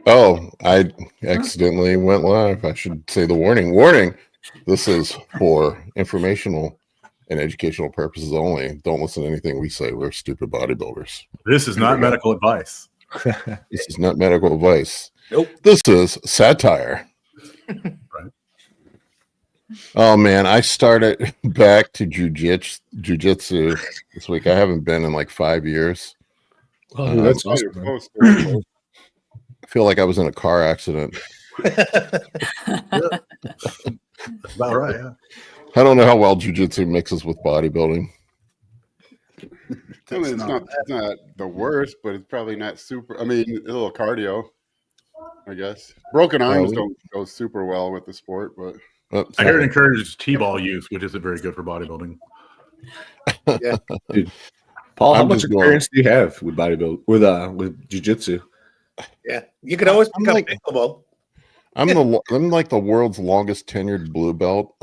Oh, I accidentally went live. I should say the warning. Warning. This is for informational and educational purposes only. Don't listen to anything we say. We're stupid bodybuilders. This is not medical advice. This is not medical advice. Nope. This is satire. Right. Oh man, I started back to jujitsu this week. I haven't been in like 5 years. Oh, that's awesome. I feel like I was in a car accident. About right. Yeah. I don't know how well jujitsu mixes with bodybuilding. I mean, it's not the worst, but it's probably not super. I mean, a little cardio, I guess. Broken arms don't go super well with the sport, but I heard it encourages T-ball use, which isn't very good for bodybuilding. Yeah. Dude. Paul, how I'm much just experience do you have with bodybuilding with jiu-jitsu? Yeah. You can always pick up pickleball. I'm like the world's longest tenured blue belt.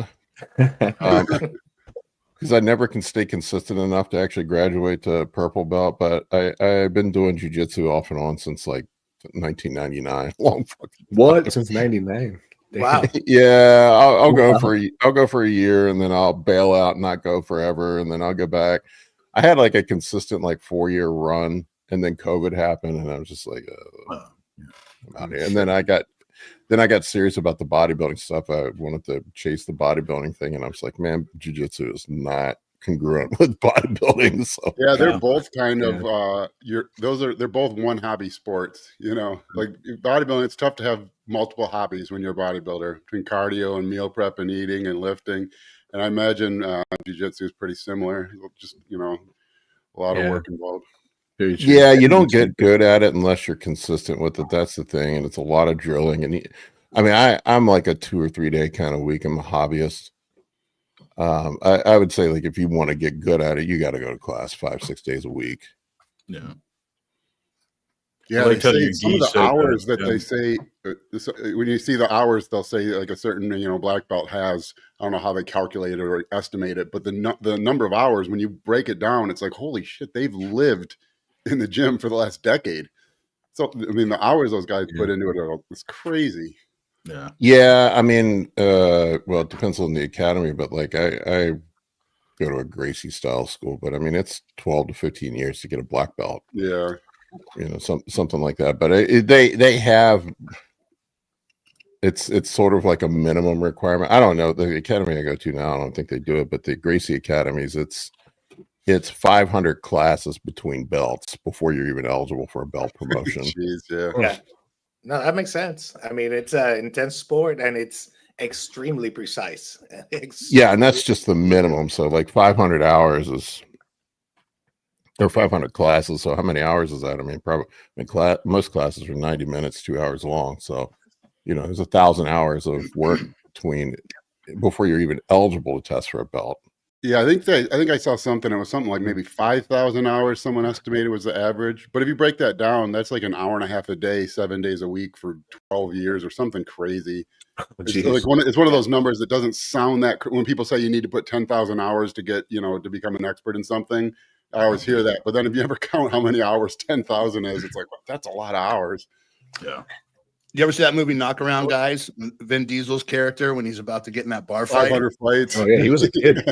Because I never can stay consistent enough to actually graduate to purple belt, but I've been doing jiu-jitsu off and on since like 1999. Long fucking What? Since 99. Wow. Yeah, I'll go for a year and then I'll bail out and not go forever, and then I'll go back. I had like a consistent like 4-year run, and then COVID happened, and I was just like, I'm out here. And then I got serious about the bodybuilding stuff. I wanted to chase the bodybuilding thing, and I was like, man, jiu-jitsu is not congruent with bodybuilding. So yeah, they're both kind of they're both one hobby sports. You know, like bodybuilding, it's tough to have multiple hobbies when you're a bodybuilder, between cardio and meal prep and eating and lifting. And I imagine jiu-jitsu is pretty similar. Just, you know, a lot of work involved. Yeah, you don't get good at it unless you're consistent with it. That's the thing, and it's a lot of drilling. And I mean, I'm like a 2 or 3 day kind of week. I'm a hobbyist. I would say, like, if you want to get good at it, you got to go to class 5-6 days a week. Yeah. Yeah, they say some of the hours that they say, when you see the hours, they'll say like a certain, you know, black belt has, I don't know how they calculate it or estimate it, but the number of hours, when you break it down, it's like, holy shit, they've lived in the gym for the last decade. So, I mean, the hours those guys put into it, it's crazy. Yeah. Yeah, I mean, well, it depends on the academy, but like I go to a Gracie style school, but I mean, it's 12 to 15 years to get a black belt. Yeah. You know, something like that. But they have, it's sort of like a minimum requirement. I don't know, the academy I go to now, I don't think they do it, but the Gracie academies, it's 500 classes between belts before you're even eligible for a belt promotion. Jeez, Yeah. No, that makes sense. I mean, it's an intense sport and it's extremely precise. Yeah, and that's just the minimum. So like 500 hours is, or 500 classes. So how many hours is that? I mean, probably most classes are 90 minutes, 2 hours long. So, you know, there's 1,000 hours of work before you're even eligible to test for a belt. Yeah, I think I saw something. It was something like maybe 5,000 hours. Someone estimated was the average. But if you break that down, that's like an hour and a half a day, 7 days a week for 12 years or something crazy. It's one of those numbers that doesn't sound that. When people say you need to put 10,000 hours to get, you know, to become an expert in something, I always hear that. But then if you ever count how many hours 10,000 is, it's like, well, that's a lot of hours. Yeah. You ever see that movie Knockaround Guys? Vin Diesel's character when he's about to get in that bar fight. 500 fights. Oh yeah, he was a kid.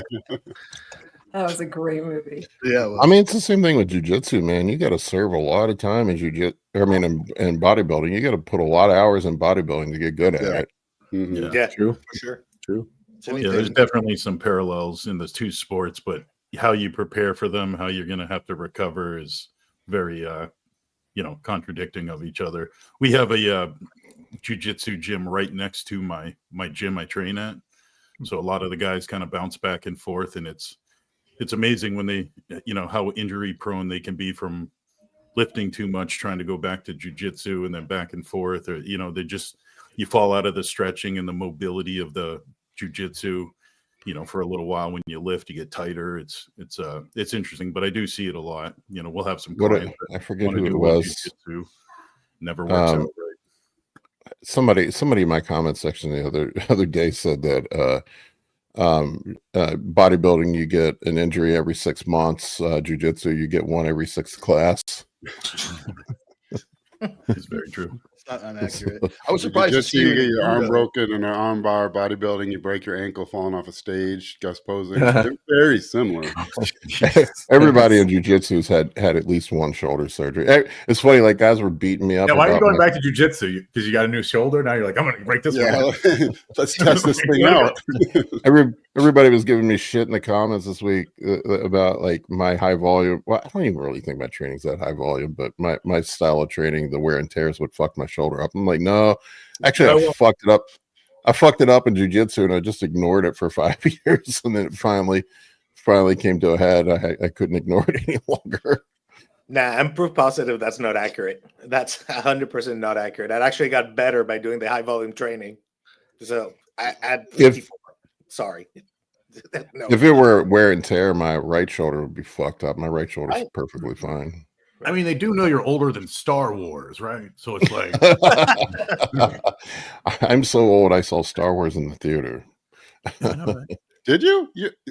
That was a great movie. Yeah. Well, I mean, it's the same thing with jiu-jitsu, man. You got to serve a lot of time in jiu-jitsu. I mean, in bodybuilding, you got to put a lot of hours in bodybuilding to get good at it. Mm-hmm. Yeah, True. for sure. True. Yeah, there's definitely some parallels in those two sports, but how you prepare for them, how you're going to have to recover is very, you know, contradicting of each other. We have a jiu-jitsu gym right next to my gym I train at. So a lot of the guys kind of bounce back and forth, and it's amazing when they, you know, how injury prone they can be from lifting too much, trying to go back to jiu-jitsu and then back and forth, or, you know, you fall out of the stretching and the mobility of the jiu-jitsu, you know, for a little while. When you lift, you get tighter. It's interesting, but I do see it a lot. You know, we'll have some clients I forget who it was. Jiu-jitsu never works out right. Somebody in my comment section the other day said that bodybuilding, you get an injury every 6 months. Jiu-jitsu, you get one every 6th class. It's very true. not inaccurate. I was surprised to see You you get your arm judo. broken in an arm bar. Bodybuilding, you break your ankle falling off a stage. Guest posing. They're very similar. Everybody in jujitsu's had at least one shoulder surgery. It's funny, like guys were beating me up. Yeah, why are you about going back to jujitsu? Because you got a new shoulder. Now you're like, I'm going to break this Yeah, one. let's test this thing out. Everybody was giving me shit in the comments this week about like my high volume. Well, I don't even really think my training's that high volume, but my style of training, the wear and tears would fuck my shoulder up. I'm like, no, actually, I fucked it up. I fucked it up in jiu-jitsu and I just ignored it for 5 years, and then it finally came to a head. I couldn't ignore it any longer. Nah, I'm proof positive that's not accurate. That's 100% not accurate. That actually got better by doing the high volume training. So I at 54. Sorry. No. If it were wear and tear, my right shoulder would be fucked up. My right shoulder's Right. perfectly fine. I mean, they do know you're older than Star Wars, right? So it's like, I'm so old. I saw Star Wars in the theater. I know, right? Did you?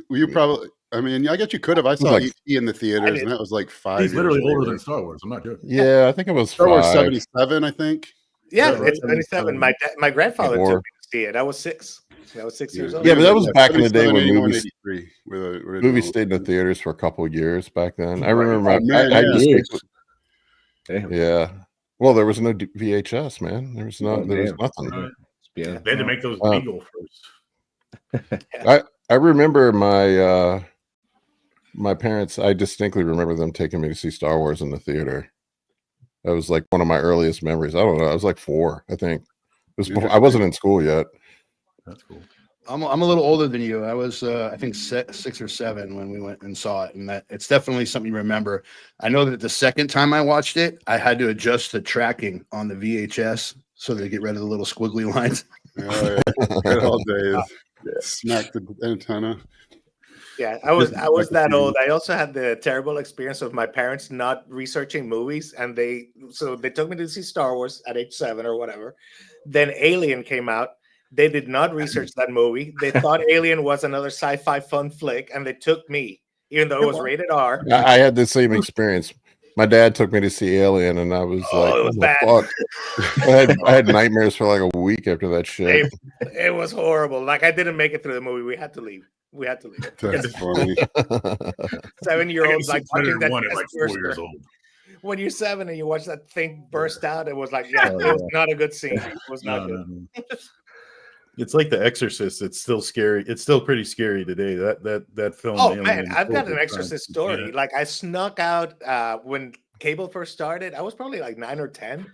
You probably. I mean, I guess you could have. I saw like- E.T. in the theaters, and that was like 5 He's years literally older later. than Star Wars. I'm not joking. Yeah, I think it was Star Wars 5. 77, I think. Yeah, Yeah, right. it's 77. My grandfather Or- took me to see it. I was 6. I was 6 years old. Yeah, but that was back in the day 77, when 81, movies 83 were the original. movies stayed in the theaters for a couple of years back then. I Right. remember Oh, man, I yeah. distinctly- Damn. yeah. Well, there was no VHS, man. There was Oh, there was damn. nothing. Yeah. They had to make those Uh, legal first. I remember my parents. I distinctly remember them taking me to see Star Wars in the theater. That was like one of my earliest memories. I don't know. I was like 4, I think. It was before, I wasn't in school yet. That's cool. I'm a little older than you. I was, I think, 6 or 7 when we went and saw it, and that it's definitely something you remember. I know that the second time I watched it, I had to adjust the tracking on the VHS so they get rid of the little squiggly lines. Oh, yeah. Good old days. Smack the antenna. Yeah, I was that old. I also had the terrible experience of my parents not researching movies, and they took me to see Star Wars at age 7 or whatever. Then Alien came out. They did not research that movie. They thought Alien was another sci-fi fun flick, and they took me, even though it was rated R. I had the same experience. My dad took me to see Alien, and I was like, it was "What the fuck?" I had nightmares for like a week after that shit. It was horrible. Like, I didn't make it through the movie. We had to leave. That's funny. 7-year-olds like watching that one at like 4 burst. years old. When you're 7 and you watch that thing burst out, it was like, it was not a good scene. It was not good. No. It's like The Exorcist. It's still scary. It's still pretty scary today. That film. Oh Alien, man, I've got an COVID Exorcist time. story. Yeah. Like, I snuck out when cable first started. I was probably like 9 or 10,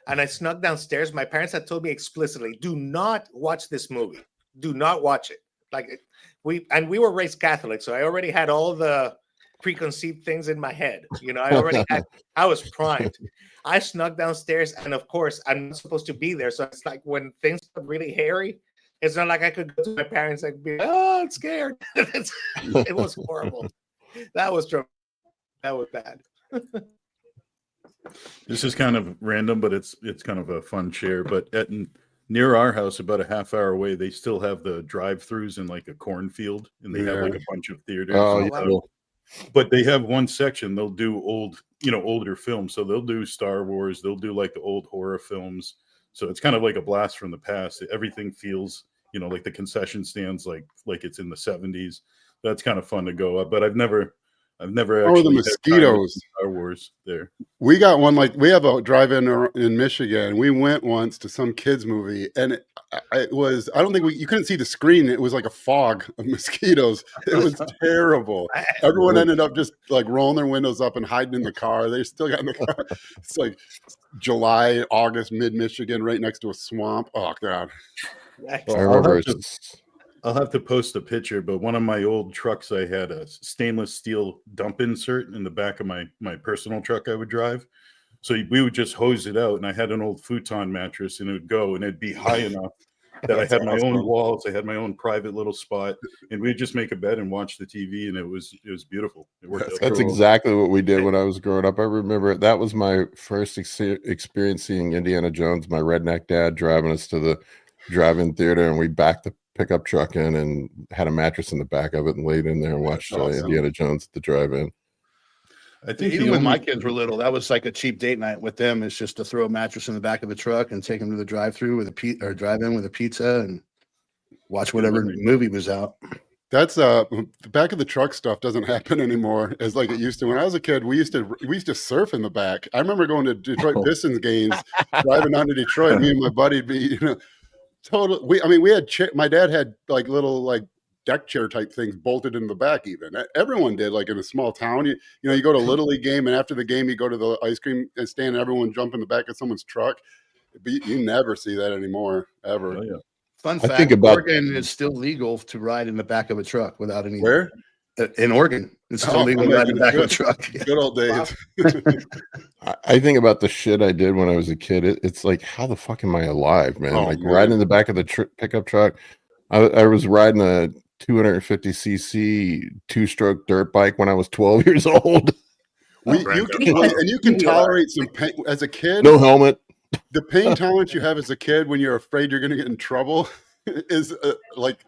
and I snuck downstairs. My parents had told me explicitly, "Do not watch this movie. Do not watch it." Like, we were raised Catholic, so I already had all the preconceived things in my head. I was primed. I snuck downstairs, and of course, I'm not supposed to be there. So it's like when things got really hairy, it's not like I could go to my parents and be like, "Oh, I'm scared." It was horrible. That was bad. This is kind of random, but it's kind of a fun share. But near our house, about a half hour away, they still have the drive-throughs in like a cornfield, and they have like a bunch of theaters. Oh, and yeah. stuff. But they have one section. They'll do older films. So they'll do Star Wars. They'll do like the old horror films. So it's kind of like a blast from the past. Everything feels, like the concession stands, like it's in the 70s. That's kind of fun to go up. But I've never actually The had mosquitoes. Star Wars there. We got one, like, we have a drive-in in Michigan. We went once to some kids movie, and it was, I don't think you couldn't see the screen. It was like a fog of mosquitoes. It was terrible. Everyone ended up just like rolling their windows up and hiding in the car. They still got in the car. It's like July, August, mid-Michigan, right next to a swamp. Oh God. I remember I'll have to post a picture, but one of my old trucks, I had a stainless steel dump insert in the back of my personal truck I would drive. So we would just hose it out, and I had an old futon mattress, and it would go, and it'd be high enough that I had my own walls. I had my own private little spot, and we'd just make a bed and watch the TV, and it was beautiful. It worked out. That's exactly what we did when I was growing up. I remember that was my first experience seeing Indiana Jones. My redneck dad driving us to the drive-in theater, and we backed the pickup truck in and had a mattress in the back of it and laid in there and watched awesome. Indiana Jones at the drive-in. I think Even the when my only kids were little, that was like a cheap date night with them. It's just to throw a mattress in the back of the truck and take them to the drive-through with a or drive-in with a pizza and watch whatever movie was out. That's the back of the truck stuff doesn't happen anymore as like it used to. When I was a kid, we used to surf in the back. I remember going to Detroit Pistons games, driving down to Detroit. Me and my buddy be total. We had my dad had like little like deck chair type things bolted in the back. Even everyone did, like in a small town. You go to a Little League game, and after the game, you go to the ice cream stand, and everyone jump in the back of someone's truck. But you never see that anymore, ever. Oh, yeah. Fun I fact: think about- Oregon is still legal to ride in the back of a truck without any. Where? In Oregon, it's still legal to ride in the back of a truck. Good old days. I think about the shit I did when I was a kid. It's like, how the fuck am I alive, man? Oh, like man. riding in the back of the pickup truck. I was riding a 250cc two-stroke dirt bike when I was 12 years old. You can tolerate some pain as a kid. No helmet. The pain tolerance you have as a kid when you're afraid you're going to get in trouble is like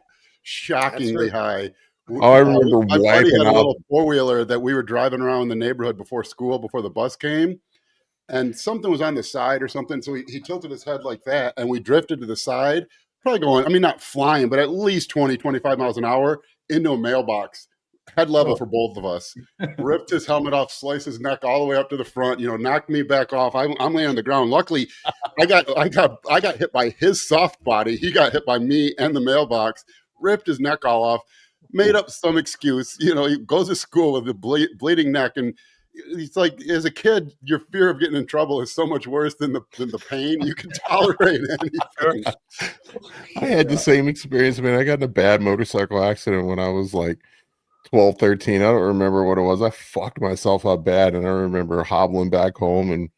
shockingly high. Oh, I remember my buddy wiping had a out. little four-wheeler that we were driving around the neighborhood before school, before the bus came, and something was on the side or something. So he tilted his head like that, and we drifted to the side, probably going, I mean, not flying, but at least 20, 25 miles an hour into a mailbox. Head level for both of us. Ripped his helmet off, sliced his neck all the way up to the front. Knocked me back off. I'm laying on the ground. Luckily, I got hit by his soft body. He got hit by me and the mailbox. Ripped his neck all off. Made up some excuse. He goes to school with a bleeding neck, and it's like, as a kid, your fear of getting in trouble is so much worse than the pain. You can tolerate anything. I had the same experience, man. I got in a bad motorcycle accident when I was like 12, 13. I don't remember what it was. I fucked myself up bad, and I remember hobbling back home and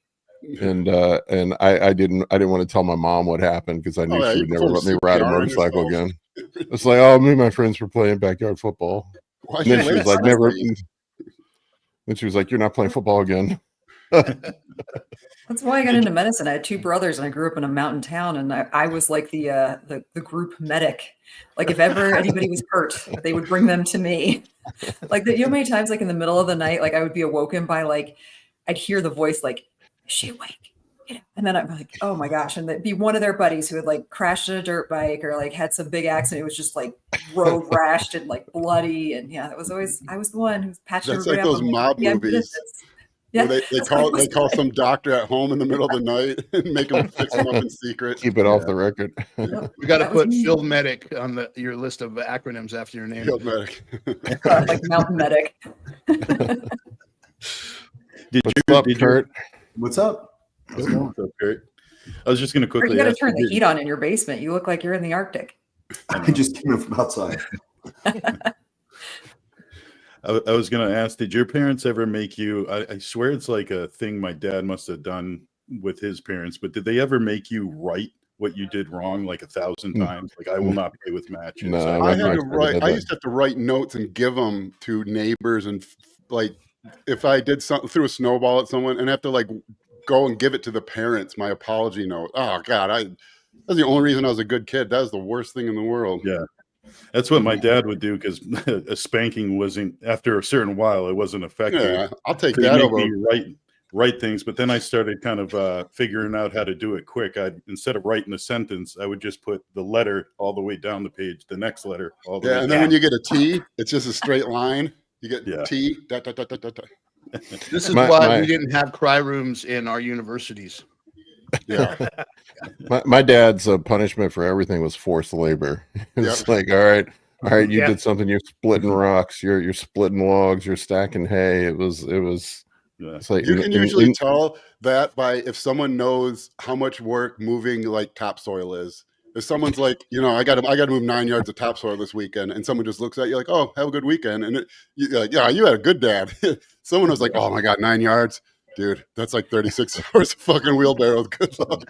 I didn't want to tell my mom what happened because I knew she would never let me ride a motorcycle again. It's like, oh, me and my friends were playing backyard football. And then she was like, never. And she was like, you're not playing football again. That's why I got into medicine. I had two brothers, and I grew up in a mountain town, and I was like the group medic. Like if ever anybody was hurt, they would bring them to me. Like how many times, like in the middle of the night, like I would be awoken by like I'd hear the voice like, "Is she awake?" And then I'm like, "Oh my gosh!" And that'd be one of their buddies who had like crashed a dirt bike or like had some big accident. It was just like road rashed and like bloody, and yeah, it was always I was the one who's patching. That's like those mob movies. Yeah, they call some doctor at home in the middle of the night and make them fix them up in secret. Keep it off the record. We got to put Field Medic on your list of acronyms after your name. Field Medic. Like Mountain Medic. What's up, Kurt? What's up? What's up, Kurt? I was just going to quickly. You got to turn the heat on in your basement. You look like you're in the Arctic. I just came in from outside. I was going to ask, did your parents ever make you, I swear it's like a thing my dad must have done with his parents, but did they ever make you write what you did wrong like 1,000 times? Like, I will not play with matches. No, I used to have to write notes and give them to neighbors, and like if I did something, threw a snowball at someone, and have to like go and give it to the parents, my apology note. Oh God, that's the only reason I was a good kid. That was the worst thing in the world. Yeah. That's what my dad would do, because a spanking wasn't, after a certain while, it wasn't effective. Yeah, I'll take So that he'd over. make me write things, but then I started kind of figuring out how to do it quick. Instead of writing a sentence, I would just put the letter all the way down the page, the next letter all the way And down. then when you get a T, it's just a straight line. You get T. Da, da, da, da, da, da. This is why we didn't have cry rooms in our universities. Yeah. My dad's punishment for everything was forced labor. It's like, all right, you did something. You're splitting rocks. You're splitting logs. You're stacking hay. It was. It's like You can usually tell that by if someone knows how much work moving like topsoil is. If someone's like, I got to move 9 yards of topsoil this weekend, and someone just looks at you like, oh, have a good weekend, and you're like, yeah, you had a good dad. Someone was like, oh my God, 9 yards. Dude, that's like 36 hours of fucking wheelbarrow. Good luck.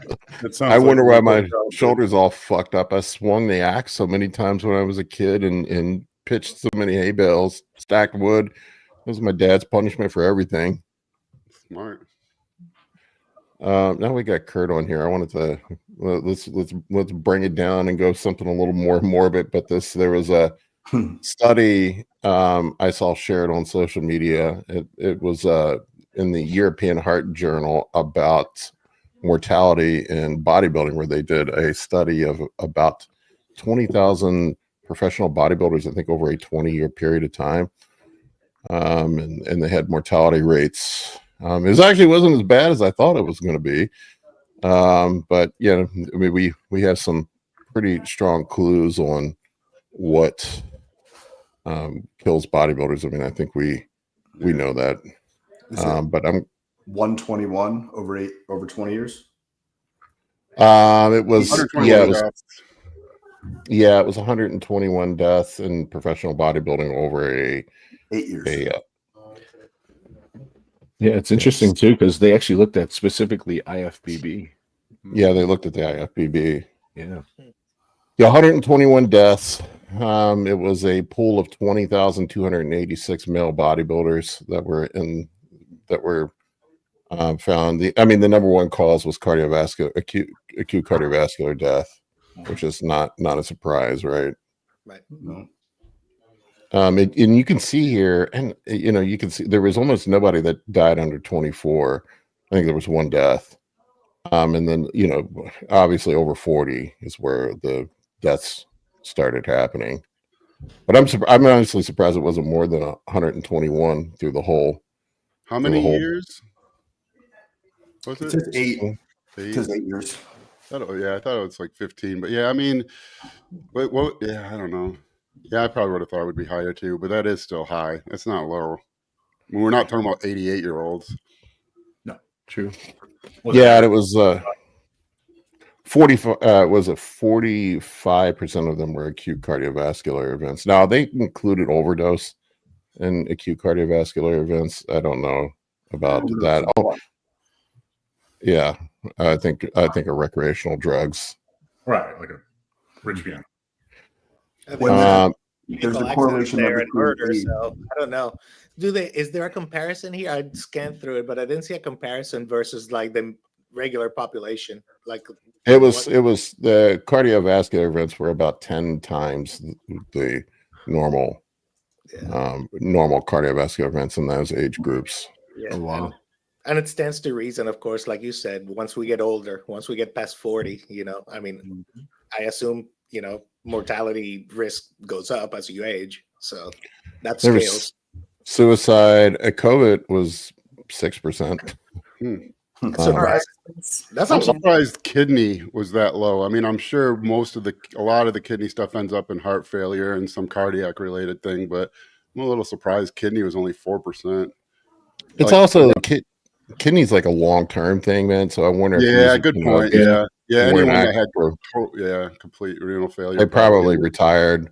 I wonder why my shoulders all fucked up. I swung the axe so many times when I was a kid and pitched so many hay bales, stacked wood. That was my dad's punishment for everything. Smart. Now we got Kurt on here. I wanted to let's bring it down and go something a little more morbid. But there was study I saw shared on social media. It was in the European Heart Journal about mortality in bodybuilding, where they did a study of about 20,000 professional bodybuilders, I think over a 20-year period of time. And they had mortality rates. It actually wasn't as bad as I thought it was going to be. But yeah, I mean, we have some pretty strong clues on what kills bodybuilders. I mean, I think we know that. But I'm 121 over 20 years. it was 121 deaths. yeah, it was 121 deaths in professional bodybuilding over 8 years. Yeah, it's interesting too because they actually looked at specifically IFBB. Yeah, they looked at the IFBB. Yeah. Yeah, 121 deaths. It was a pool of 20,286 male bodybuilders that were found. The number one cause was acute cardiovascular death, which is not a surprise, right? Right. No. And you can see here, and you can see there was almost nobody that died under 24. I think there was one death. And then obviously over 40 is where the deaths started happening. But I'm honestly surprised it wasn't more than 121 through the whole. How many years was It it? says 8. It 8? says 8 years. I thought it was like 15. But yeah, I mean, yeah, I don't know. Yeah, I probably would have thought it would be higher too, but that is still high. That's not low. I mean, we're not talking about 88-year-olds. No, true. Yeah, and it was 45% of them were acute cardiovascular events. Now they included overdose and acute cardiovascular events. I don't know about that. Oh, yeah, I think a recreational drugs. right, like a rich piano. There's a correlation there of and murder, so I don't know. Is there a comparison here? I scanned through it, but I didn't see a comparison versus like the regular population. Like it was the cardiovascular events were about 10 times the normal cardiovascular events in those age groups. Yeah. Oh, wow. And it stands to reason, of course, like you said, once we get older, once we get past 40, I mean, I assume, mortality risk goes up as you age. So that scales. Suicide, COVID was 6%. I'm surprised kidney was that low. I mean, I'm sure a lot of the kidney stuff ends up in heart failure and some cardiac related thing, but I'm a little surprised kidney was only 4%. It's also kidney's like a long-term thing, man. So I wonder. Yeah, good point. Yeah, anyone that had complete renal failure. They probably retired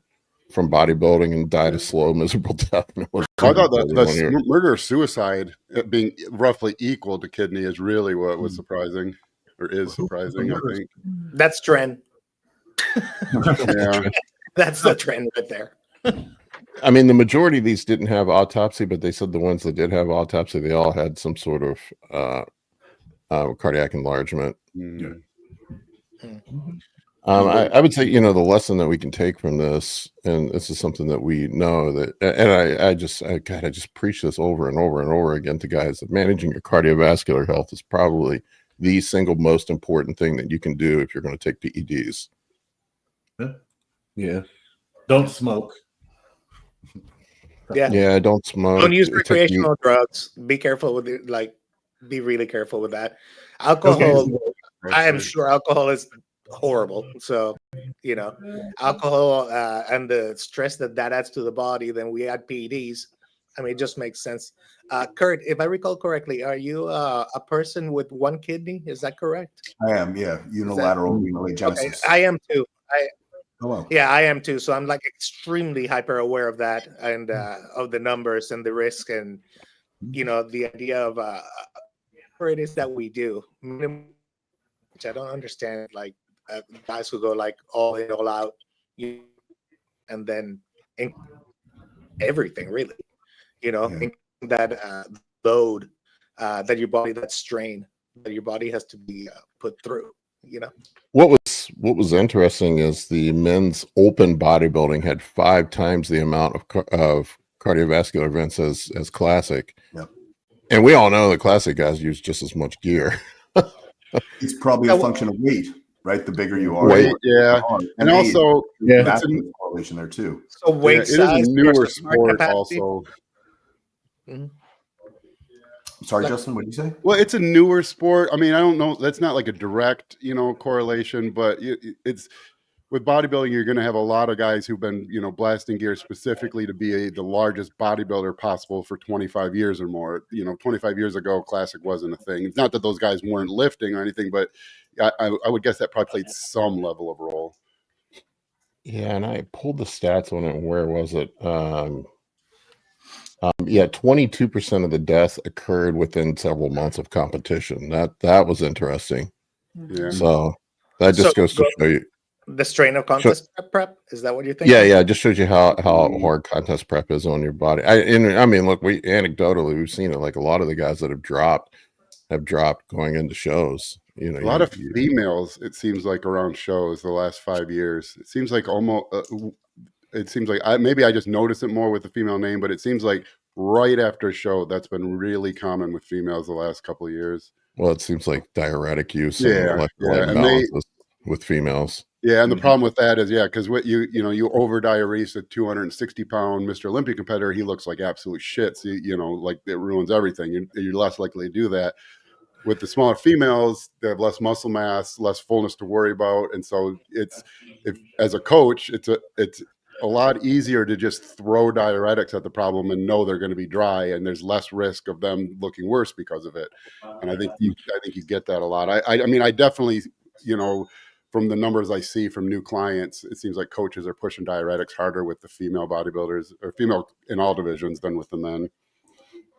from bodybuilding and died a slow, miserable death. I thought the murder suicide being roughly equal to kidney is really what was surprising, or is surprising. I think that's trend. Yeah, that's the trend right there. I mean, the majority of these didn't have autopsy, but they said the ones that did have autopsy, they all had some sort of cardiac enlargement. Mm. I would say, the lesson that we can take from this, and this is something that we know that, and I just preach this over and over and over again to guys, that managing your cardiovascular health is probably the single most important thing that you can do if you're going to take PEDs. Yeah. Don't smoke. Yeah, don't smoke. Don't use recreational drugs. Be careful with it. Like, be really careful with that. Alcohol. I am sure alcohol is horrible. So, alcohol and the stress that adds to the body. Then we add PEDs. I mean, it just makes sense. Kurt, if I recall correctly, are you a person with one kidney? Is that correct? I am. Yeah, unilateral renal agenesis. Okay, I am too. Hello. Yeah, I am too. So I'm like extremely hyper aware of that and of the numbers and the risk and the idea of whatever it is that we do, which I don't understand. Like guys who go like all in, all out, and then everything really, that load that your body, that strain that your body has to be put through. you know. What was interesting is the men's open bodybuilding had 5 times the amount of cardiovascular events as classic. Yep. And we all know the classic guys use just as much gear. It's probably a function of weight, right? The bigger you are, Weight, the yeah. And age. also, Yeah. That's a correlation there too. So weight it is size a newer versus heart sport capacity? also. Sorry, Justin, what did you say? Well, it's a newer sport. I mean, I don't know. That's not like a direct, correlation, but it's with bodybuilding, you're going to have a lot of guys who've been, blasting gear specifically to be the largest bodybuilder possible for 25 years or more. 25 years ago, classic wasn't a thing. It's not that those guys weren't lifting or anything, but I would guess that probably played some level of role. Yeah, and I pulled the stats on it. Where was it? Yeah, 22% of the deaths occurred within several months of competition. That was interesting. Yeah. So that just goes to show you the strain of contest prep. Is that what you're thinking? Yeah, it just shows you how hard contest prep is on your body. I mean, look, we anecdotally we've seen it. Like a lot of the guys that have dropped going into shows. A lot of females, it seems like, around shows the last 5 years. It seems like almost. It seems like maybe I just notice it more with the female name, but it seems like right after a show that's been really common with females the last couple of years. Well, it seems like diuretic use and electrolyte imbalances with females. Yeah, and the problem with that is, because what you over diurese a 260-pound Mr. Olympia competitor, he looks like absolute shit. So like it ruins everything. You're less likely to do that. With the smaller females, they have less muscle mass, less fullness to worry about, and so as a coach, it's a lot easier to just throw diuretics at the problem and know they're going to be dry, and there's less risk of them looking worse because of it. And I think you get that a lot. I mean, I definitely, from the numbers I see from new clients, it seems like coaches are pushing diuretics harder with the female bodybuilders, or female in all divisions, than with the men.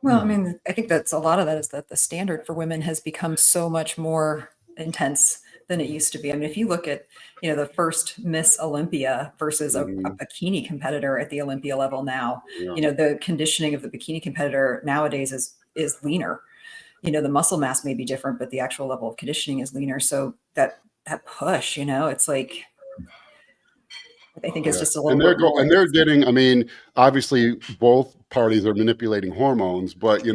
Well, I mean, I think that's a lot of that is that the standard for women has become so much more intense than it used to be. I mean, if you look at, the first Miss Olympia versus a bikini competitor at the Olympia level now, the conditioning of the bikini competitor nowadays is leaner. The muscle mass may be different, but the actual level of conditioning is leaner. So that push, it's like, I think it's just a little bit more. And they're getting, I mean, obviously both parties are manipulating hormones, but a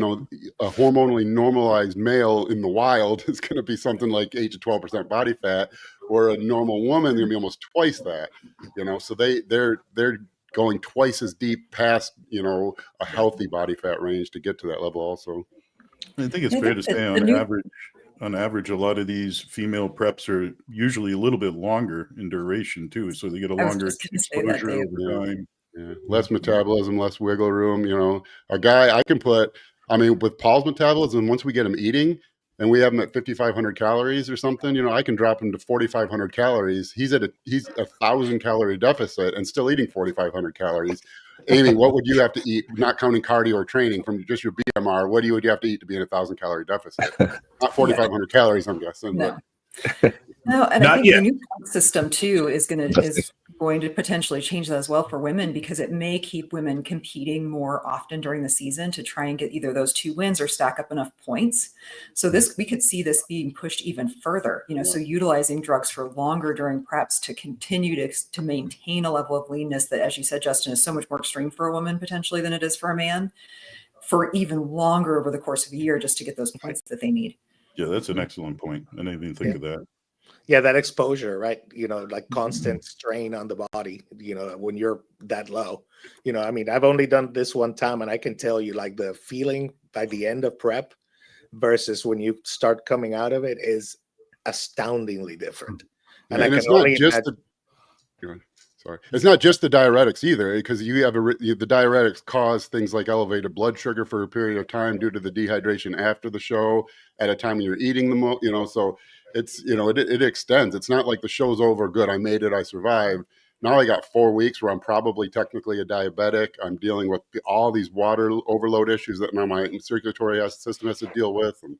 hormonally normalized male in the wild is going to be something like 8 to 12% body fat, where a normal woman is going to be almost twice that, so they're going twice as deep past, a healthy body fat range to get to that level also. I think it's fair to say on average, a lot of these female preps are usually a little bit longer in duration too. So they get a longer exposure over time. Yeah. Less metabolism, less wiggle room. A guy with Paul's metabolism, once we get him eating and we have him at 5,500 calories or something, I can drop him to 4,500 calories. He's a 1,000 calorie deficit and still eating 4,500 calories. Amy, what would you have to eat, not counting cardio or training, from just your BMR? What would you have to eat to be in 1,000 calorie deficit? Not 4,500 calories, I'm guessing. No. But. No, and I think the new system too is going to potentially change that as well for women, because it may keep women competing more often during the season to try and get either those 2 wins or stack up enough points. So we could see this being pushed even further, so utilizing drugs for longer during preps to continue to maintain a level of leanness that, as you said, Justin, is so much more extreme for a woman potentially than it is for a man, for even longer over the course of a year, just to get those points that they need. Yeah, that's an excellent point. I didn't even think of that. Yeah, that exposure, right? Like constant strain on the body, when you're that low. I mean, I've only done this one time, and I can tell you, like, the feeling by the end of prep versus when you start coming out of it is astoundingly different. And it's not just it's not just the diuretics either, because you have the diuretics cause things like elevated blood sugar for a period of time due to the dehydration after the show, at a time when you're eating the most, so it's, it extends. It's not like the show's over, good, I made it, I survived. Now I got 4 weeks where I'm probably technically a diabetic. I'm dealing with all these water overload issues that now my circulatory system has to deal with. And,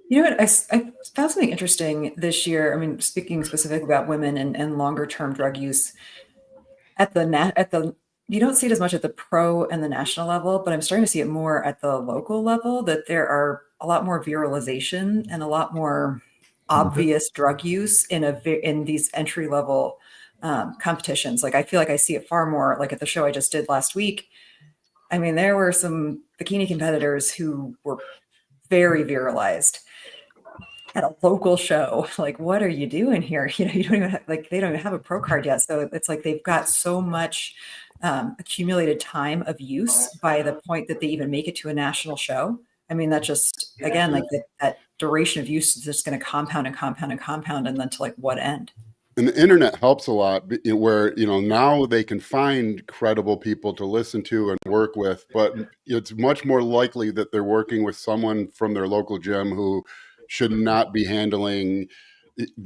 You know what? I found something interesting this year. I mean, speaking specifically about women and longer term drug use you don't see it as much at the pro and the national level, but I'm starting to see it more at the local level, that there are a lot more viralization and a lot more obvious drug use in these entry level competitions. Like I feel like I see it far more like at the show I just did last week. I mean, there were some bikini competitors who were very viralized at a local show. Like, what are you doing here? You know, you don't even have, like, they don't even have a pro card yet. So it's like they've got so much accumulated time of use by the point that they even make it to a national show. I mean, that just, again, like that duration of use is just going to compound and compound and compound. And then to like what end? And the internet helps a lot where, now they can find credible people to listen to and work with, but it's much more likely that they're working with someone from their local gym who should not be handling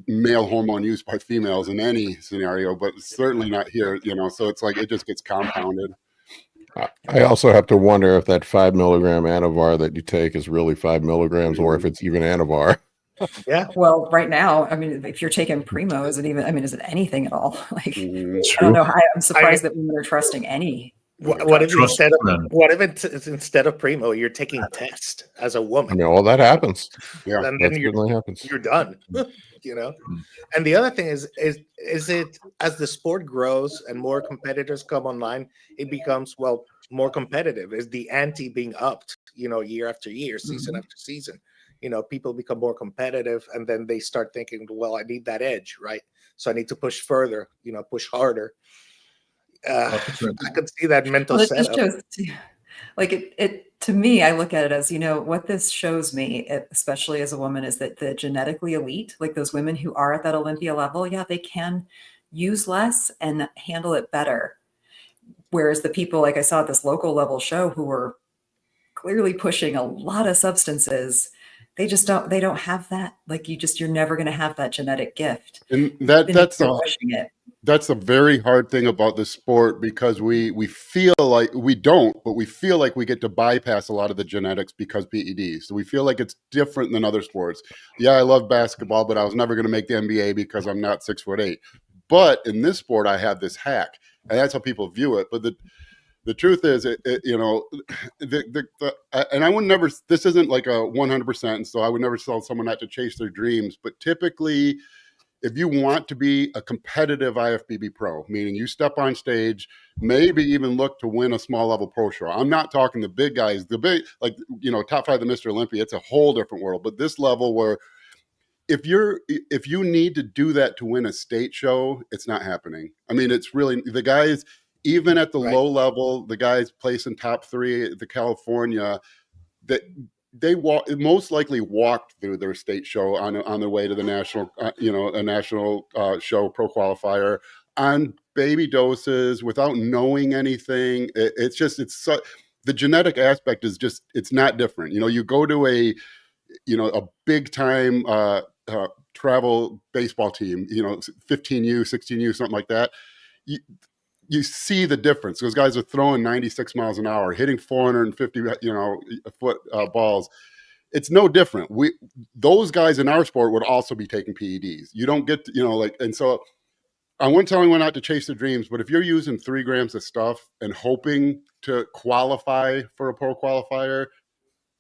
male hormone use by females in any scenario, but certainly not here, so it's like, it just gets compounded. I also have to wonder if that 5 milligram Anavar that you take is really 5 milligrams or if it's even Anavar. Yeah. Well, right now, I mean, if you're taking Primo, is it anything at all? Like, It's I don't know. I'm surprised that women are trusting any. What if instead of Primo, you're taking Test as a woman? I mean, all that happens. Yeah, and that then certainly happens. You're done. And the other thing is it as the sport grows and more competitors come online, it becomes more competitive. Is the ante being upped? Year after year, season after season. People become more competitive, and then they start thinking, well, I need that edge, right? So I need to push further, push harder. I could see that mental setup. Like it to me, I look at it as, what this shows me, especially as a woman, is that the genetically elite, like those women who are at that Olympia level, yeah, they can use less and handle it better. Whereas the people, like I saw at this local level show, who were clearly pushing a lot of substances, they don't have that. Like you're never going to have that genetic gift. And that's a very hard thing about the sport, because we feel like we don't, but we feel like we get to bypass a lot of the genetics because PEDs. So we feel like it's different than other sports. Yeah, I love basketball, but I was never going to make the NBA because I'm not 6'8". But in this sport, I have this hack, and that's how people view it. But the truth is, and I would never, this isn't like a 100%, and so I would never tell someone not to chase their dreams. But typically, if you want to be a competitive IFBB pro, meaning you step on stage, maybe even look to win a small level pro show. I'm not talking the big guys, top 5 of Mr. Olympia, it's a whole different world. But this level where if you need to do that to win a state show, it's not happening. I mean, it's really the guys. Even at the low level, the guys placing top 3 at the California, that they most likely walked through their state show on their way to the national, a national show pro qualifier on baby doses without knowing anything. The genetic aspect is just, it's not different. You go to a big time travel baseball team, 15U, 16U, something like that. You see the difference. Those guys are throwing 96 miles an hour, hitting 450, foot balls. It's no different. Those guys in our sport would also be taking PEDs. You don't get, and so I wouldn't tell anyone not to chase their dreams, but if you're using 3 grams of stuff and hoping to qualify for a pro qualifier,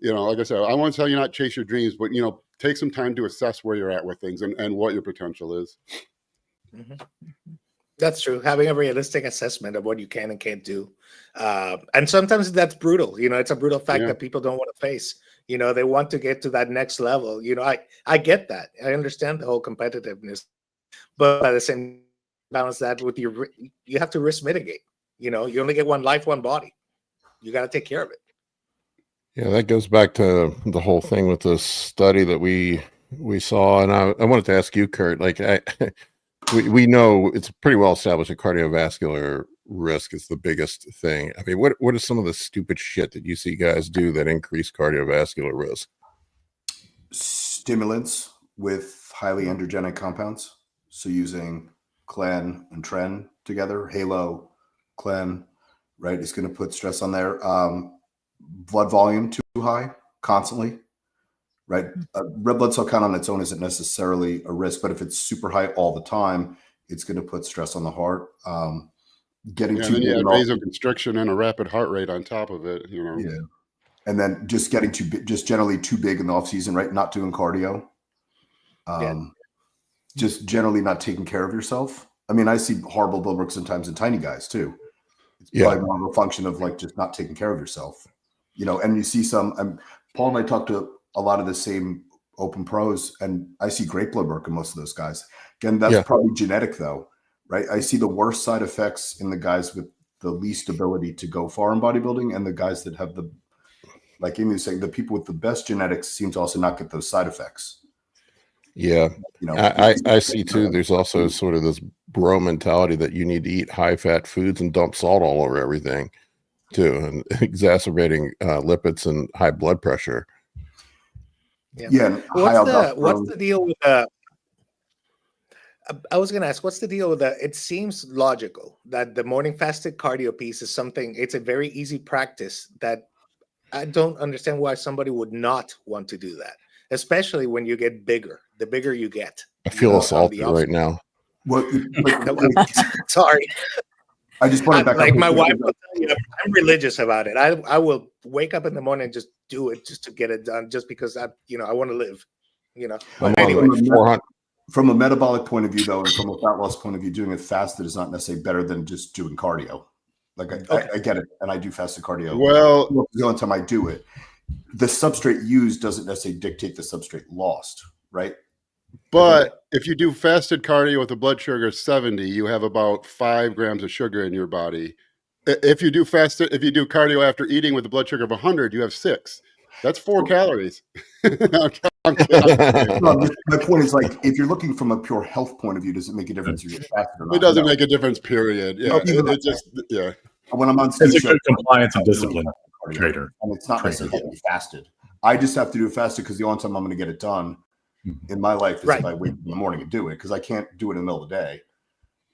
like I said, I won't tell you not to chase your dreams, but, take some time to assess where you're at with things and what your potential is. Mm-hmm. That's true. Having a realistic assessment of what you can and can't do. And sometimes that's brutal. It's a brutal fact that people don't want to face. They want to get to that next level. I get that. I understand the whole competitiveness. But at the same balance that with you have to risk mitigate. You only get one life, one body. You got to take care of it. Yeah, that goes back to the whole thing with the study that we saw. And I wanted to ask you, Kurt, like we know it's pretty well established that cardiovascular risk is the biggest thing. I mean, what is some of the stupid shit that you see guys do that increase cardiovascular risk? Stimulants with highly androgenic compounds. So using Clen and Tren together, Halo, Clen, right, is going to put stress on there. Blood volume too high constantly. Right, red blood cell count on its own isn't necessarily a risk, but if it's super high all the time, it's going to put stress on the heart. Getting too big, vasoconstriction and a rapid heart rate on top of it, Yeah, and then just getting just generally too big in the off season, right? Not doing cardio, Just generally not taking care of yourself. I mean, I see horrible blood work sometimes in tiny guys too. It's probably more of a function of like just not taking care of yourself, and you see some, Paul and I talked to a lot of the same open pros, and I see great blood work in most of those guys. Again, that's probably genetic though, right? I see the worst side effects in the guys with the least ability to go far in bodybuilding, and the guys that have like Amy was saying, the people with the best genetics seem to also not get those side effects. Yeah. I see too. There's also sort of this bro mentality that you need to eat high fat foods and dump salt all over everything too, and exacerbating lipids and high blood pressure. Yeah. What's the deal with I was going to ask, what's the deal with that? It seems logical that the morning fasted cardio piece is something, it's a very easy practice that I don't understand why somebody would not want to do that, especially when you get bigger. The bigger you get. I feel assaulted right now. What? Sorry. I just want to back like up. My wife will tell you, I'm religious about it. I will wake up in the morning and just do it just to get it done, just because I want to live. But anyway, from a metabolic point of view, though, and from a fat loss point of view, doing it fasted is not necessarily better than just doing cardio. Like I get it, and I do fasted cardio. Well, the only time I do it, the substrate used doesn't necessarily dictate the substrate lost, right? But if you do fasted cardio with a blood sugar of 70, you have about 5 grams of sugar in your body. If you do cardio after eating with a blood sugar of 100, you have 6. That's 4 calories. I'm kidding. My point is, like, if you're looking from a pure health point of view, does it make a difference if you're fasted or not? It doesn't make a difference, period. Yeah, it just, yeah. When I'm on it's a good compliance and discipline trader. And it's not necessarily to be fasted. I just have to do it fasted because the only time I'm going to get it done in my life is if I wake up in the morning and do it, because I can't do it in the middle of the day.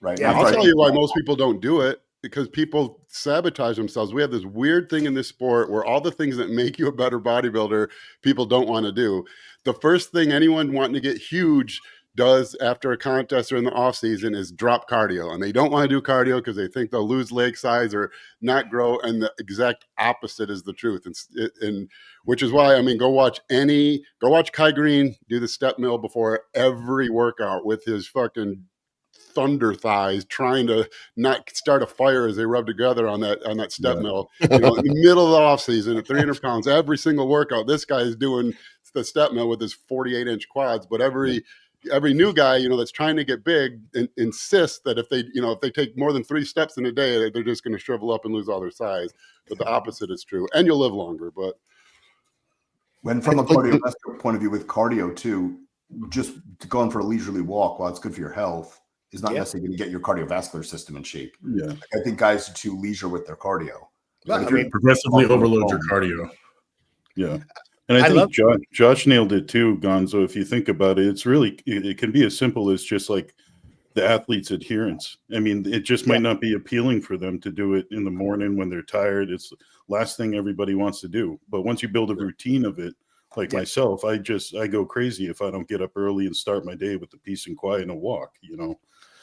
Right. Yeah, I'll tell you why most people don't do it. Because people sabotage themselves. We have this weird thing in this sport where all the things that make you a better bodybuilder, people don't want to do. The first thing anyone wanting to get huge does after a contest or in the off season is drop cardio. And they don't want to do cardio because they think they'll lose leg size or not grow. And the exact opposite is the truth. And which is why, I mean, go watch Kai Green do the step mill before every workout with his fucking thunder thighs, trying to not start a fire as they rub together on that step mill. In the middle of the off season at 300 pounds, every single workout, this guy is doing the step mill with his 48-inch quads. But every new guy, that's trying to get big insists that if they take more than 3 steps in a day, they're just going to shrivel up and lose all their size. But the opposite is true, and you'll live longer. But when from a cardiovascular point of view with cardio too, just going for a leisurely walk, while it's good for your health, is not necessarily going to get your cardiovascular system in shape. Yeah. I think guys are too leisure with their cardio. Well, I mean, progressively overload your cardio. Yeah. And I think Josh nailed it too, Gonzo. If you think about it, it's really, it can be as simple as just like the athlete's adherence. I mean, it just might not be appealing for them to do it in the morning when they're tired. It's the last thing everybody wants to do. But once you build a routine of it, like myself, I go crazy if I don't get up early and start my day with the peace and quiet and a walk,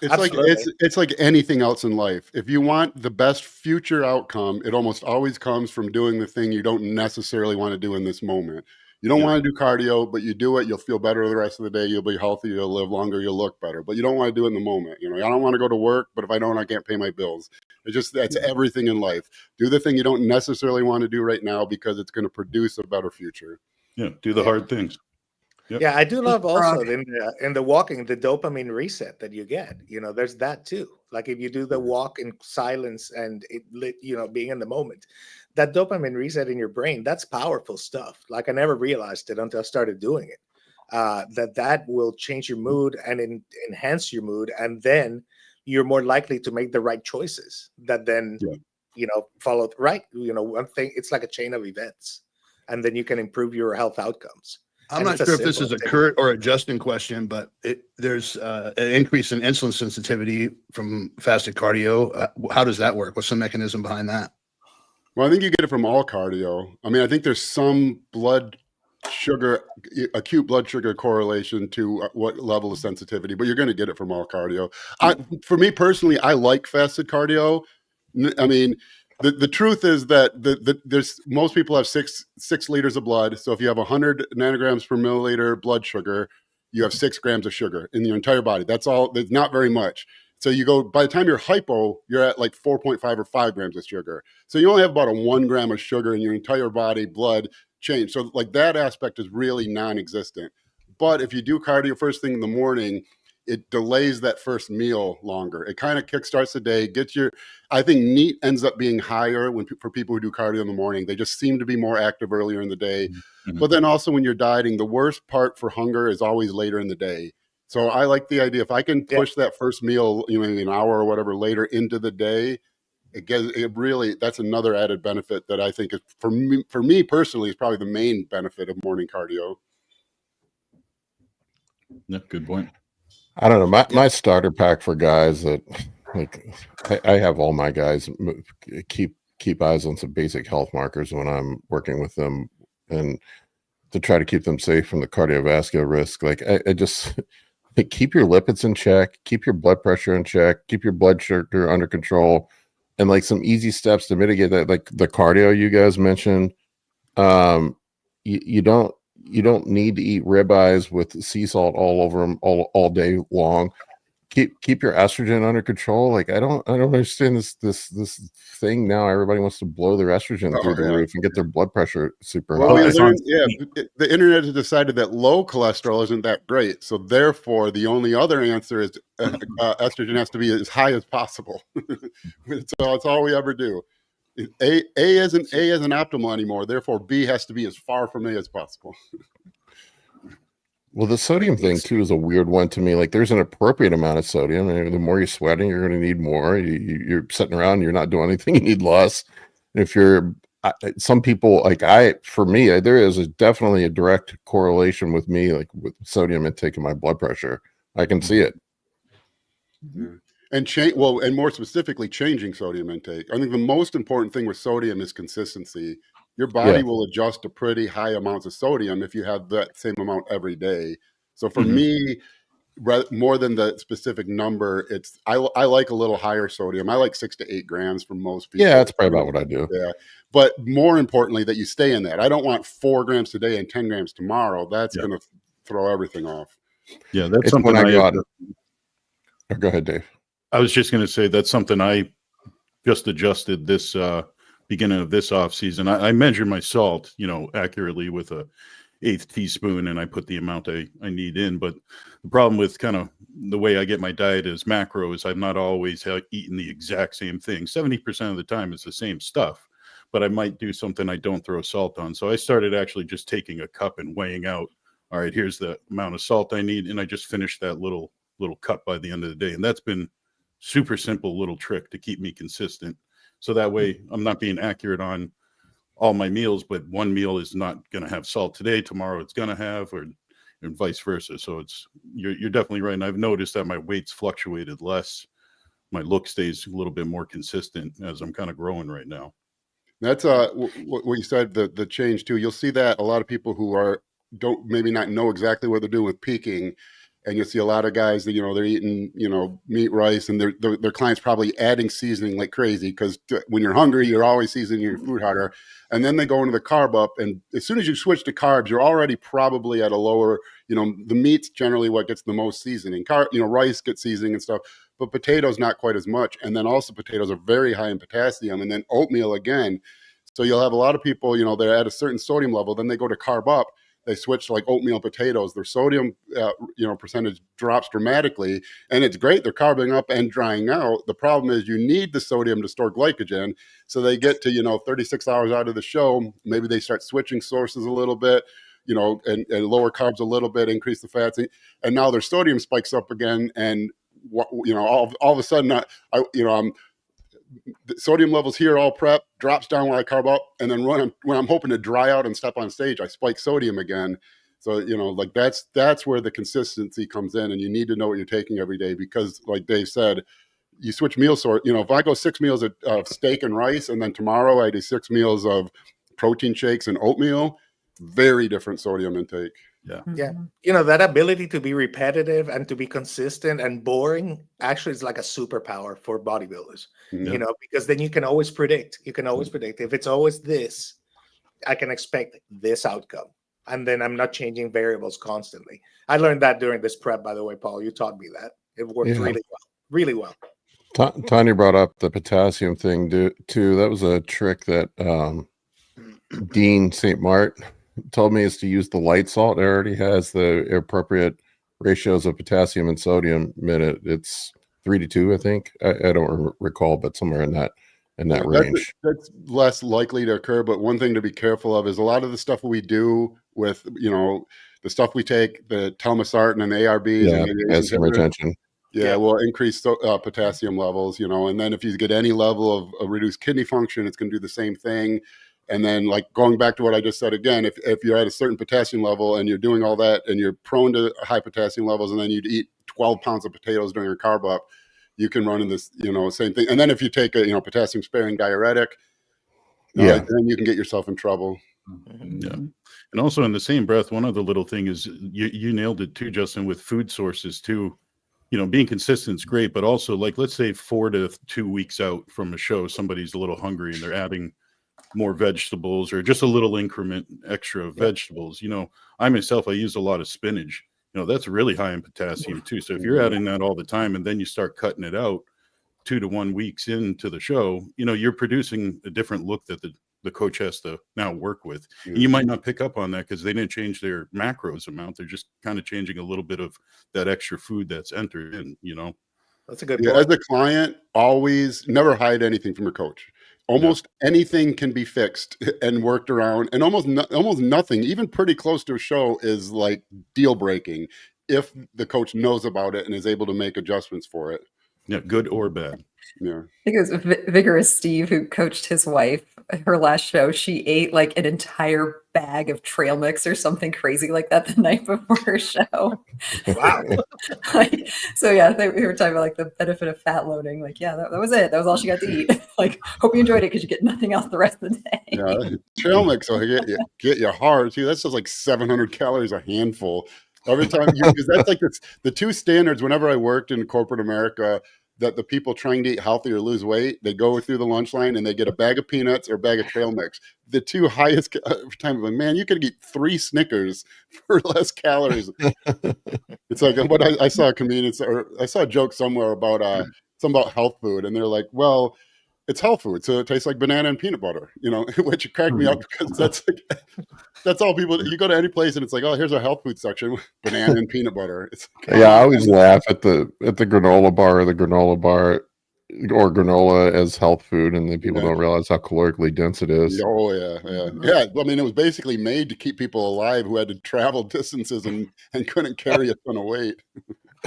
It's like anything else in life. If you want the best future outcome, it almost always comes from doing the thing you don't necessarily want to do in this moment. You don't want to do cardio, but you do it, you'll feel better the rest of the day. You'll be healthy, you'll live longer, you'll look better. But you don't want to do it in the moment. I don't want to go to work, but if I don't, I can't pay my bills. That's everything in life. Do the thing you don't necessarily want to do right now because it's going to produce a better future. Yeah, do the hard things. Yep. Yeah, I do love also in the walking, the dopamine reset that you get. There's that too. Like if you do the walk in silence and being in the moment, that dopamine reset in your brain, that's powerful stuff. Like I never realized it until I started doing it. That will change your mood and enhance your mood, and then you're more likely to make the right choices that then follow right. One thing, it's like a chain of events, and then you can improve your health outcomes. I'm not sure if this is a Kurt or a Justin question, but there's an increase in insulin sensitivity from fasted cardio. How does that work? What's the mechanism behind that? Well, I think you get it from all cardio. I mean, I think there's some acute blood sugar correlation to what level of sensitivity, but you're going to get it from all cardio. For me personally, I like fasted cardio. I mean, the truth is that there's most people have six liters of blood. So if you have 100 nanograms per milliliter blood sugar, you have 6 grams of sugar in your entire body. That's all. That's not very much. So you go, by the time you're hypo, you're at like 4.5 or 5 grams of sugar. So you only have about a 1 gram of sugar in your entire body, blood change. So like that aspect is really non-existent. But if you do cardio first thing in the morning, it delays that first meal longer. It kind of kickstarts the day, I think NEAT ends up being higher for people who do cardio in the morning. They just seem to be more active earlier in the day. Mm-hmm. But then also when you're dieting, the worst part for hunger is always later in the day. So I like the idea, if I can push that first meal, maybe an hour or whatever later into the day, that's another added benefit that I think is for me personally is probably the main benefit of morning cardio. Yeah, good point. I don't know. My starter pack for guys that like, I have all my guys keep eyes on some basic health markers when I'm working with them, and to try to keep them safe from the cardiovascular risk. Like I just keep your lipids in check, keep your blood pressure in check, keep your blood sugar under control, and like some easy steps to mitigate that. Like the cardio you guys mentioned, you don't need to eat ribeyes with sea salt all over them all day long. Keep your estrogen under control. Like I don't understand this thing now. Everybody wants to blow their estrogen through the roof and get their blood pressure super high. The internet has decided that low cholesterol isn't that great, so therefore the only other answer is estrogen has to be as high as possible. So it's all we ever do. A isn't optimal anymore. Therefore, B has to be as far from A as possible. Well, the sodium thing too is a weird one to me. Like, there's an appropriate amount of sodium, and the more you're sweating, you're going to need more. You're sitting around, you're not doing anything, you need less. And if you're some people for me, there is definitely a direct correlation with me, like with sodium intake and my blood pressure. I can see it. Yeah. And more specifically, changing sodium intake. I think the most important thing with sodium is consistency. Your body will adjust to pretty high amounts of sodium if you have that same amount every day. So for me, more than the specific number, I like a little higher sodium. I like 6 to 8 grams for most people. Yeah, that's probably about what I do. Yeah, but more importantly, that you stay in that. I don't want 4 grams today and 10 grams tomorrow. That's going to throw everything off. Yeah, that's it's something when I go out. Go ahead, Dave. I was just going to say that's something I just adjusted this beginning of this off season. I measure my salt, accurately with a 1/8 teaspoon, and I put the amount I need in. But the problem with kind of the way I get my diet is macro is I'm not always eating the exact same thing. 70% of the time it's the same stuff, but I might do something I don't throw salt on. So I started actually just taking a cup and weighing out, all right, here's the amount of salt I need. And I just finished that little cup by the end of the day. And that's been super simple little trick to keep me consistent. So that way I'm not being accurate on all my meals, but one meal is not going to have salt today, tomorrow it's going to have, and vice versa. So you're definitely right. And I've noticed that my weight's fluctuated less. My look stays a little bit more consistent as I'm kind of growing right now. That's what you said, the change too. You'll see that a lot of people who don't maybe not know exactly what they're doing with peaking. And you'll see a lot of guys that, they're eating, meat, rice, and their clients probably adding seasoning like crazy, because when you're hungry, you're always seasoning your food harder. And then they go into the carb up. And as soon as you switch to carbs, you're already probably at a lower, the meat's generally what gets the most seasoning. Rice gets seasoning and stuff, but potatoes, not quite as much. And then also potatoes are very high in potassium, and then oatmeal again. So you'll have a lot of people, they're at a certain sodium level, then they go to carb up. They switch to like oatmeal potatoes. Their sodium, percentage drops dramatically, and it's great. They're carbing up and drying out. The problem is you need the sodium to store glycogen. So they get to 36 hours out of the show. Maybe they start switching sources a little bit, and lower carbs a little bit, increase the fats, and now their sodium spikes up again. And all of a sudden, I'm. The sodium levels here all prep, drops down when I carb up, and then when I'm hoping to dry out and step on stage, I spike sodium again. So that's where the consistency comes in, and you need to know what you're taking every day, because like Dave said, you switch meal sort. If I go 6 meals of steak and rice, and then tomorrow I do 6 meals of protein shakes and oatmeal, very different sodium intake. Yeah. That ability to be repetitive and to be consistent and boring actually is like a superpower for bodybuilders, because then you can always predict. You can always predict if it's always this, I can expect this outcome. and then I'm not changing variables constantly. I learned that during this prep, by the way, Paul. You taught me that. It worked really well, really well. Tanya brought up the potassium thing too. That was a trick that Dean St. Mart told me, is to use the light salt. It already has the appropriate ratios of potassium and sodium in it. It's 3-2, I think. I don't recall, but somewhere in that range. That's less likely to occur. But one thing to be careful of is a lot of the stuff we do with, the stuff we take, the telmisartan and ARBs and has some retention. Yeah, will increase potassium levels, and then if you get any level of reduced kidney function, it's going to do the same thing. And then, like, going back to what I just said again, if you're at a certain potassium level and you're doing all that and you're prone to high potassium levels, and then you'd eat 12 pounds of potatoes during your carb up, you can run in this, same thing. And then if you take a, potassium sparing diuretic, then you can get yourself in trouble. Yeah. And also in the same breath, one other little thing is you nailed it too, Justin, with food sources too. Being consistent is great, but also, like, let's say 4 to 2 weeks out from a show, somebody's a little hungry and they're adding more vegetables or just a little increment extra of vegetables. I myself, I use a lot of spinach. That's really high in potassium too. So if you're adding that all the time and then you start cutting it out 2 to 1 weeks into the show, you're producing a different look that the coach has to now work with. And you might not pick up on that because they didn't change their macros amount. They're just kind of changing a little bit of that extra food that's entered in, That's a good point. As a client, always never hide anything from your coach. Almost anything can be fixed and worked around, and almost nothing, even pretty close to a show, is like deal breaking if the coach knows about it and is able to make adjustments for it. Yeah, good or bad. Yeah. I think it was Vigorous Steve who coached his wife. Her last show, she ate like an entire bag of trail mix or something crazy like that the night before her show. Wow. So yeah, they were talking about like the benefit of fat loading. Like, yeah, that was it. That was all she got to eat. Like, hope you enjoyed it because you get nothing else the rest of the day. Yeah, trail mix will get you hard too. That's just like 700 calories a handful. Every time because that's like the two standards. Whenever I worked in corporate America, that the people trying to eat healthy or lose weight, they go through the lunch line and they get a bag of peanuts or a bag of trail mix. The two highest time, like, man, you could eat 3 Snickers for less calories. It's like, but I saw a comedian, or I saw a joke somewhere about something about health food, and they're like, well, it's health food, so it tastes like banana and peanut butter, which cracked me up because that's all people. You go to any place and it's like, oh, here's our health food section, banana and peanut butter. It's like, I always laugh at the granola bar, or granola as health food, and then people don't realize how calorically dense it is. Oh yeah. I mean, it was basically made to keep people alive who had to travel distances and couldn't carry a ton of weight.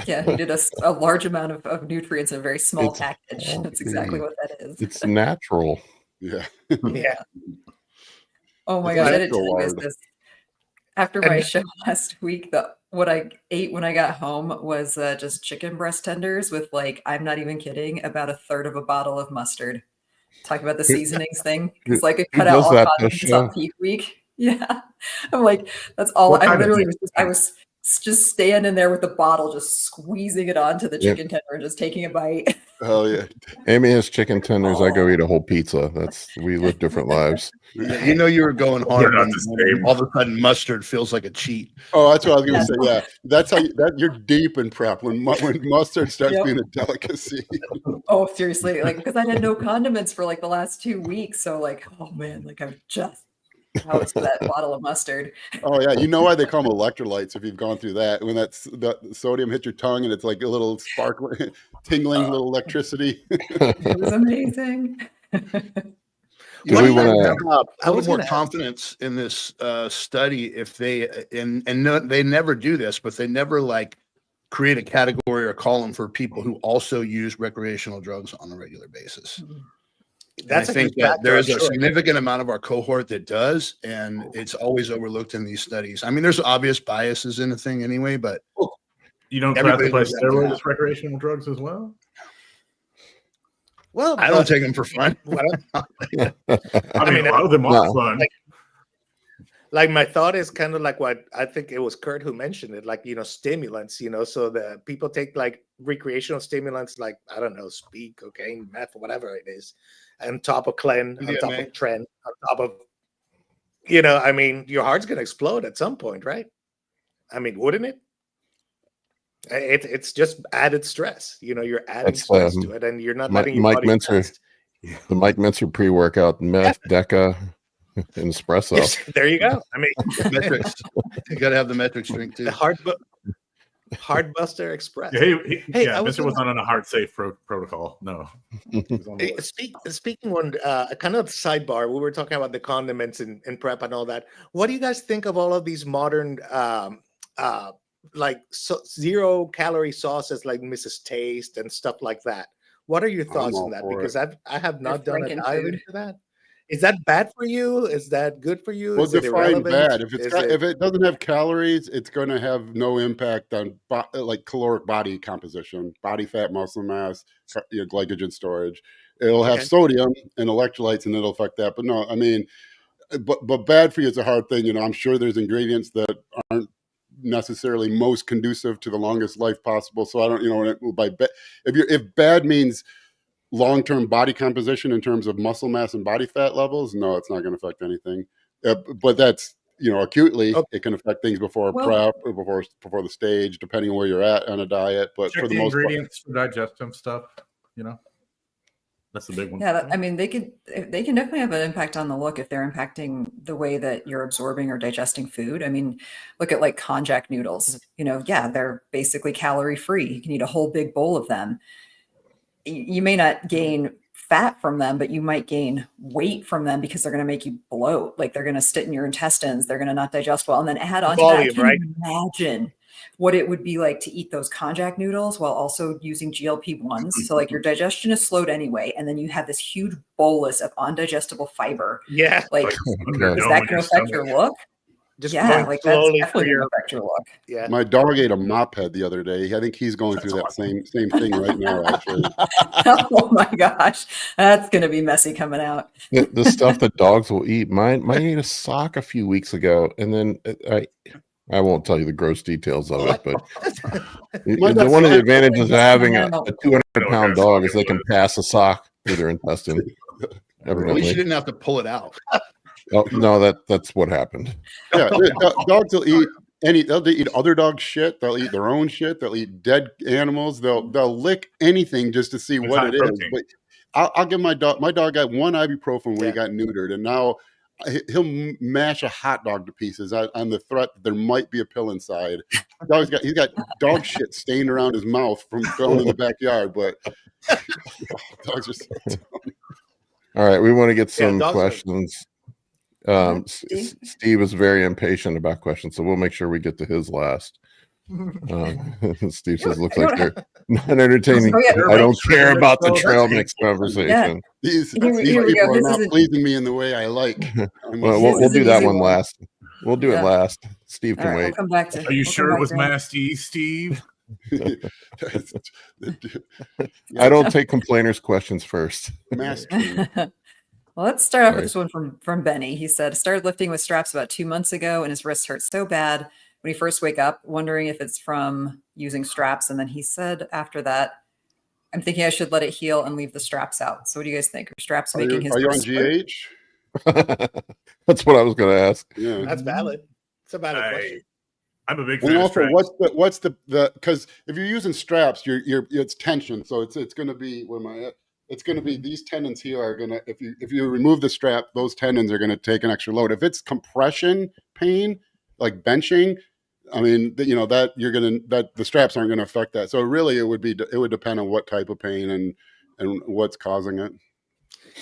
Yeah, he did a large amount of nutrients in a very small package. That's exactly what that is. It's natural. Yeah. Yeah. Oh my gosh, I didn't tell you guys this. After my show last week, what I ate when I got home was just chicken breast tenders with, like, I'm not even kidding, about a third of a bottle of mustard. Talking about the seasonings thing. It's like it cut out all condiments on peak week. Yeah. I'm like, that's all. I was just standing there with the bottle, just squeezing it onto the chicken tender and just taking a bite. Oh yeah. Amy has chicken tenders. I go eat a whole pizza. We live different lives. You were going hard. And all of a sudden, mustard feels like a cheat. Oh, that's what I was going to say. Yeah, that's how you're deep in prep when mustard starts being a delicacy. Oh, seriously, like, because I had no condiments for like the last 2 weeks, so like, oh man, like I'm just out to that bottle of mustard. Oh yeah, you know why they call them electrolytes if you've gone through that. When that sodium hits your tongue and it's like a little sparkling, tingling little electricity. It was amazing. I have more confidence in this study if they they never do this, but they never like create a category or column for people who also use recreational drugs on a regular basis. I think that there is a significant amount of our cohort that does, and it's always overlooked in these studies. I mean, there's obvious biases in the thing anyway, but you don't classify steroids as recreational drugs as well? Well, I don't take them for fun. I mean, a lot of them are fun. Like my thought is kind of like what I think it was Kurt who mentioned it, like, stimulants, so the people take like recreational stimulants, like, I don't know, speed, cocaine, meth, whatever it is, on top of Clen, on top of Tren, on top of I mean, your heart's gonna explode at some point, right? I mean, wouldn't it? It's just added stress. You're adding That's stress to it, and you're not letting your Mike body Mincer, rest. the Mike Mincer pre-workout, meth, deca, and espresso. Yes, there you go. I mean, Metrics. You got to have the metrics drink too. the Hardbuster Express. Hey, I was Mr. wasn't on a heart safe protocol. No. He was on the Hey, list. speaking one kind of sidebar, we were talking about the condiments and prep and all that. What do you guys think of all of these modern like 0-calorie sauces like Mrs. Taste and stuff like that? What are your thoughts all on that? for Because I have not done a Franken dive food. into that. Is that bad for you? Is that good for you? Well, Is it define irrelevant? bad. If Is if it doesn't have calories, it's going to have no impact on like caloric body composition, body fat, muscle mass, glycogen storage. It'll have Okay. sodium and electrolytes, and it'll affect that. But no, I mean, but bad for you is a hard thing. I'm sure there's ingredients that aren't necessarily most conducive to the longest life possible. So I don't, if bad means long-term body composition in terms of muscle mass and body fat levels, no, it's not going to affect anything. But that's acutely, Okay. it can affect things before Well- prep or before the stage, depending on where you're at on a diet. But Check for the the most part, ingredients for digestive stuff. That's the big one. Yeah, I mean, they can definitely have an impact on the look if they're impacting the way that you're absorbing or digesting food. I mean, look at like konjac noodles. Yeah, they're basically calorie free. You can eat a whole big bowl of them. You may not gain fat from them, but you might gain weight from them because they're going to make you bloat. Like they're going to sit in your intestines. They're going to not digest well. And then add on to that, I Volume, can't right? even imagine what it would be like to eat those konjac noodles while also using GLP-1s. So like your digestion is slowed anyway. And then you have this huge bolus of undigestible fiber. Yeah, Like, Okay. is that going to affect your look? just Yeah, going like that's slowly definitely through going to affect your look. yeah. my dog ate a mop head the other day. I think he's going through that same thing right now, actually. Oh my gosh, that's going to be messy coming out. The stuff that dogs will eat. Mine ate a sock a few weeks ago, and then I won't tell you the gross details of it, but one of the advantages of having a 200-pound dog is they can pass a sock through their intestine. At least you Evidently. didn't have to pull it out. Oh, no, that's what happened. Yeah, dogs will eat they'll eat other dogs' shit. They'll eat their own shit. They'll eat dead animals. They'll lick anything just to see It's what high it is. protein. But I'll give my dog. My dog got one ibuprofen when Yeah. he got neutered, and now he'll mash a hot dog to pieces on the threat that there might be a pill inside. He's got dog shit stained around his mouth from thrown in the backyard. But dogs are. So All right, we want to get Yeah, some dogs are- questions. Steve? Steve is very impatient about questions, so we'll make sure we get to his last. Steve says, "Looks like they're not entertaining. Oh, yeah. I don't care about the Yeah. trail mix conversation." these Here we people go. are This not isn't- pleasing me in the way I like. Well, This we'll is do an that easy one one. last. We'll do Yeah. it last. Steve All can right, we'll wait. come back to. Are you we'll sure come it back was to Masty, Steve? I don't take complainers' questions first. Mastery. Well, let's start off with Sorry. this one from Benny. He said, started lifting with straps about 2 months ago, and his wrists hurt so bad when he first wake up, wondering if it's from using straps. And then he said after that, I'm thinking I should let it heal and leave the straps out. So what do you guys think? Are straps making his Are you on wrists hurt? GH? That's what I was going to ask. Yeah. That's valid. It's a valid question. I'm a big fan And of also, straps. what's the because if you're using straps, it's tension, so it's going to be where my it's going to be these tendons here are going to if you remove the strap, those tendons are going to take an extra load. If it's compression pain like benching, I mean that you're going to that the straps aren't going to affect that. So really, it would depend on what type of pain and what's causing it.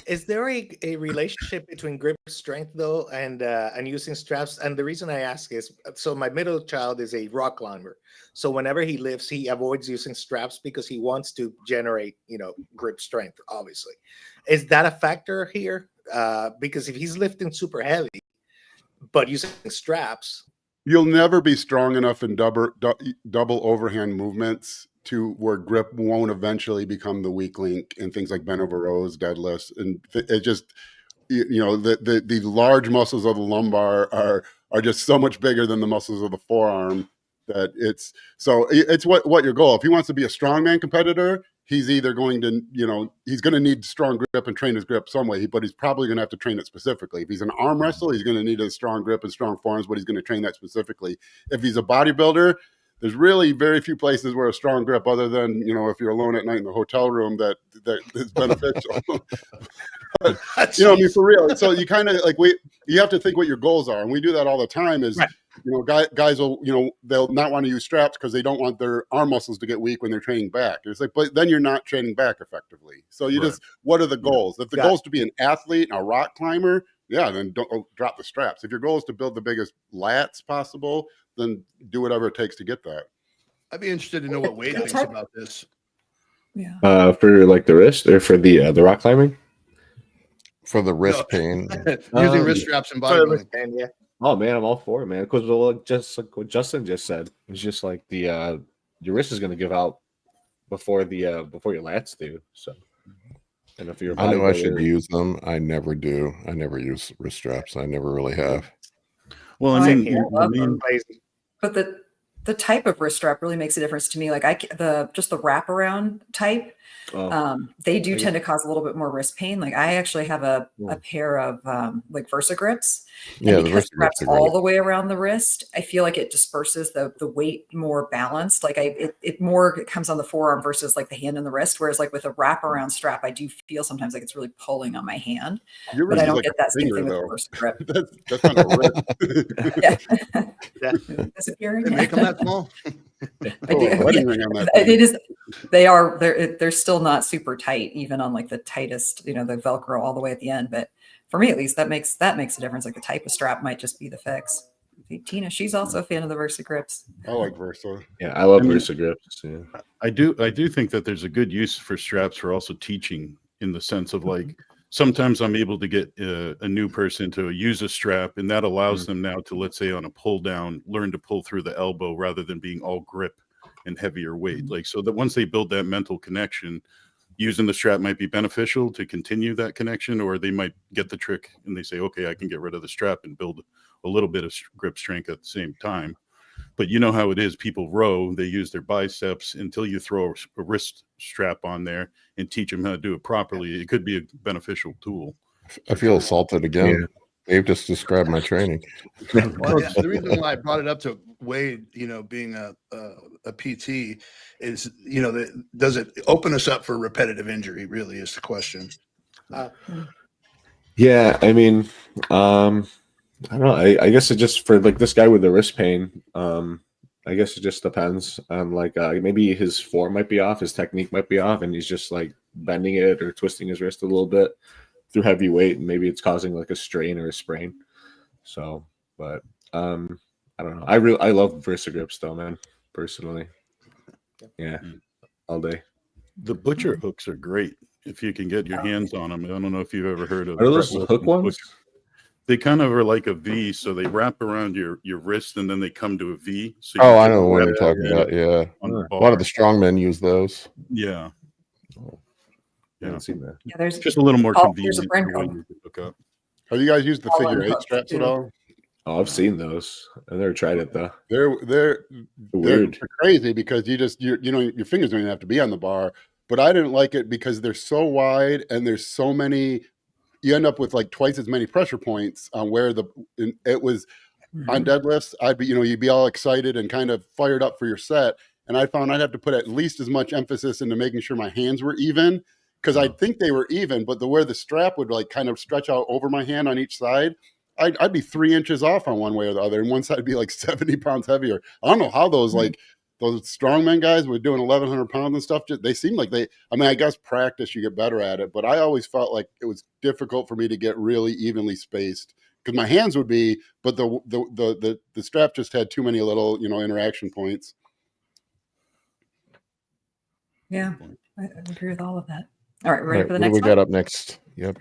Is there a relationship between grip strength though and using straps? And the reason I ask is, so my middle child is a rock climber. So whenever he lifts, he avoids using straps because he wants to generate, grip strength, obviously. Is that a factor here? Because if he's lifting super heavy, but using straps, You'll never be strong enough in double overhand movements to where grip won't eventually become the weak link in things like bent over rows, deadlifts, and it just the large muscles of the lumbar are just so much bigger than the muscles of the forearm that it's what your goal. If he wants to be a strongman competitor, he's either going to, he's going to need strong grip and train his grip some way, but he's probably going to have to train it specifically. If he's an arm wrestler, he's going to need a strong grip and strong forearms, but he's going to train that specifically. If he's a bodybuilder, there's really very few places where a strong grip, other than, if you're alone at night in the hotel room, that is beneficial. But, I mean, for real. So you kind of you have to think what your goals are. And we do that all the time is, guys will, they'll not want to use straps because they don't want their arm muscles to get weak when they're training back. It's like, but then you're not training back effectively. So you just, what are the goals? If the goal is to be an athlete and a rock climber, then don't drop the straps. If your goal is to build the biggest lats possible, then do whatever it takes to get that. I'd be interested to know what Wade thinks about this. Yeah. For like the wrist or for the rock climbing? For the wrist pain. Using wrist straps and bodybuilding. Yeah. Oh man, I'm all for it, man. Because just like what Justin just said, it's just like the your wrist is going to give out before your lats do. So, and if you're, I know I should use them. I never do. I never use wrist straps. I never really have. Well, I mean, but the type of wrist strap really makes a difference to me. Like the wraparound type, they do tend to cause a little bit more wrist pain. Like I actually have a pair of like Versa grips. And because it wraps all the way around the wrist, I feel like it disperses the weight more balanced. Like it comes on the forearm versus like the hand and the wrist. Whereas like with a wraparound strap, I do feel sometimes like it's really pulling on my hand. But I don't get that same thing with the Versa grip. That's not a wrist. Disappearing. They make them that small. I do. They're still not super tight, even on like the tightest, the Velcro all the way at the end. But for me, at least, that makes a difference. Like the type of strap might just be the fix. Tina, she's also a fan of the Versa grips. I like Versa. Yeah, I love Versa grips. Yeah. I do think that there's a good use for straps for also teaching, in the sense of like sometimes I'm able to get a new person to use a strap, and that allows them now to, let's say on a pull down, learn to pull through the elbow rather than being all grip and heavier weight. Like, so that once they build that mental connection, using the strap might be beneficial to continue that connection, or they might get the trick and they say, okay, I can get rid of the strap and build a little bit of grip strength at the same time. But you know how it is, people row, they use their biceps until you throw a wrist strap on there and teach them how to do it properly. It could be a beneficial tool. I feel assaulted again. Yeah. Dave just described my training. Well, the reason why I brought it up to Wade, being a PT is, does it open us up for repetitive injury? Really is the question. Yeah, I mean, I don't know. I guess it just, for like this guy with the wrist pain, I guess it just depends on like maybe his form might be off, his technique might be off, and he's just like bending it or twisting his wrist a little bit through heavy weight, and maybe it's causing like a strain or a sprain. So, but I don't know. I love Versa grips though, man. Personally, yeah, all day. The butcher hooks are great if you can get your hands on them. I don't know if you've ever heard of. Are those hook ones? They kind of are like a V, so they wrap around your wrist and then they come to a V. So I know what you're talking about. Yeah, a lot of the strongmen use those. Yeah. I haven't seen that. Yeah, there's just a little more convenient. There's a brand called. Have you guys used the figure 8 straps at all? Oh, I've seen those. I've never tried it though. They're weird. They're crazy because your fingers don't even have to be on the bar. But I didn't like it because they're so wide and there's so many. You end up with like twice as many pressure points on where it was on deadlifts. You'd be all excited and kind of fired up for your set. And I found I'd have to put at least as much emphasis into making sure my hands were even, because I think they were even, but where the strap would like kind of stretch out over my hand on each side, I'd be 3 inches off on one way or the other, and one side would be like 70 pounds heavier. I don't know how those those strongman guys were doing 1,100 pounds and stuff. They seem like I guess practice, you get better at it, but I always felt like it was difficult for me to get really evenly spaced because my hands would be, but the strap just had too many little, interaction points. Yeah, I agree with all of that. All right, ready for the next one? What do we got up next? Yep.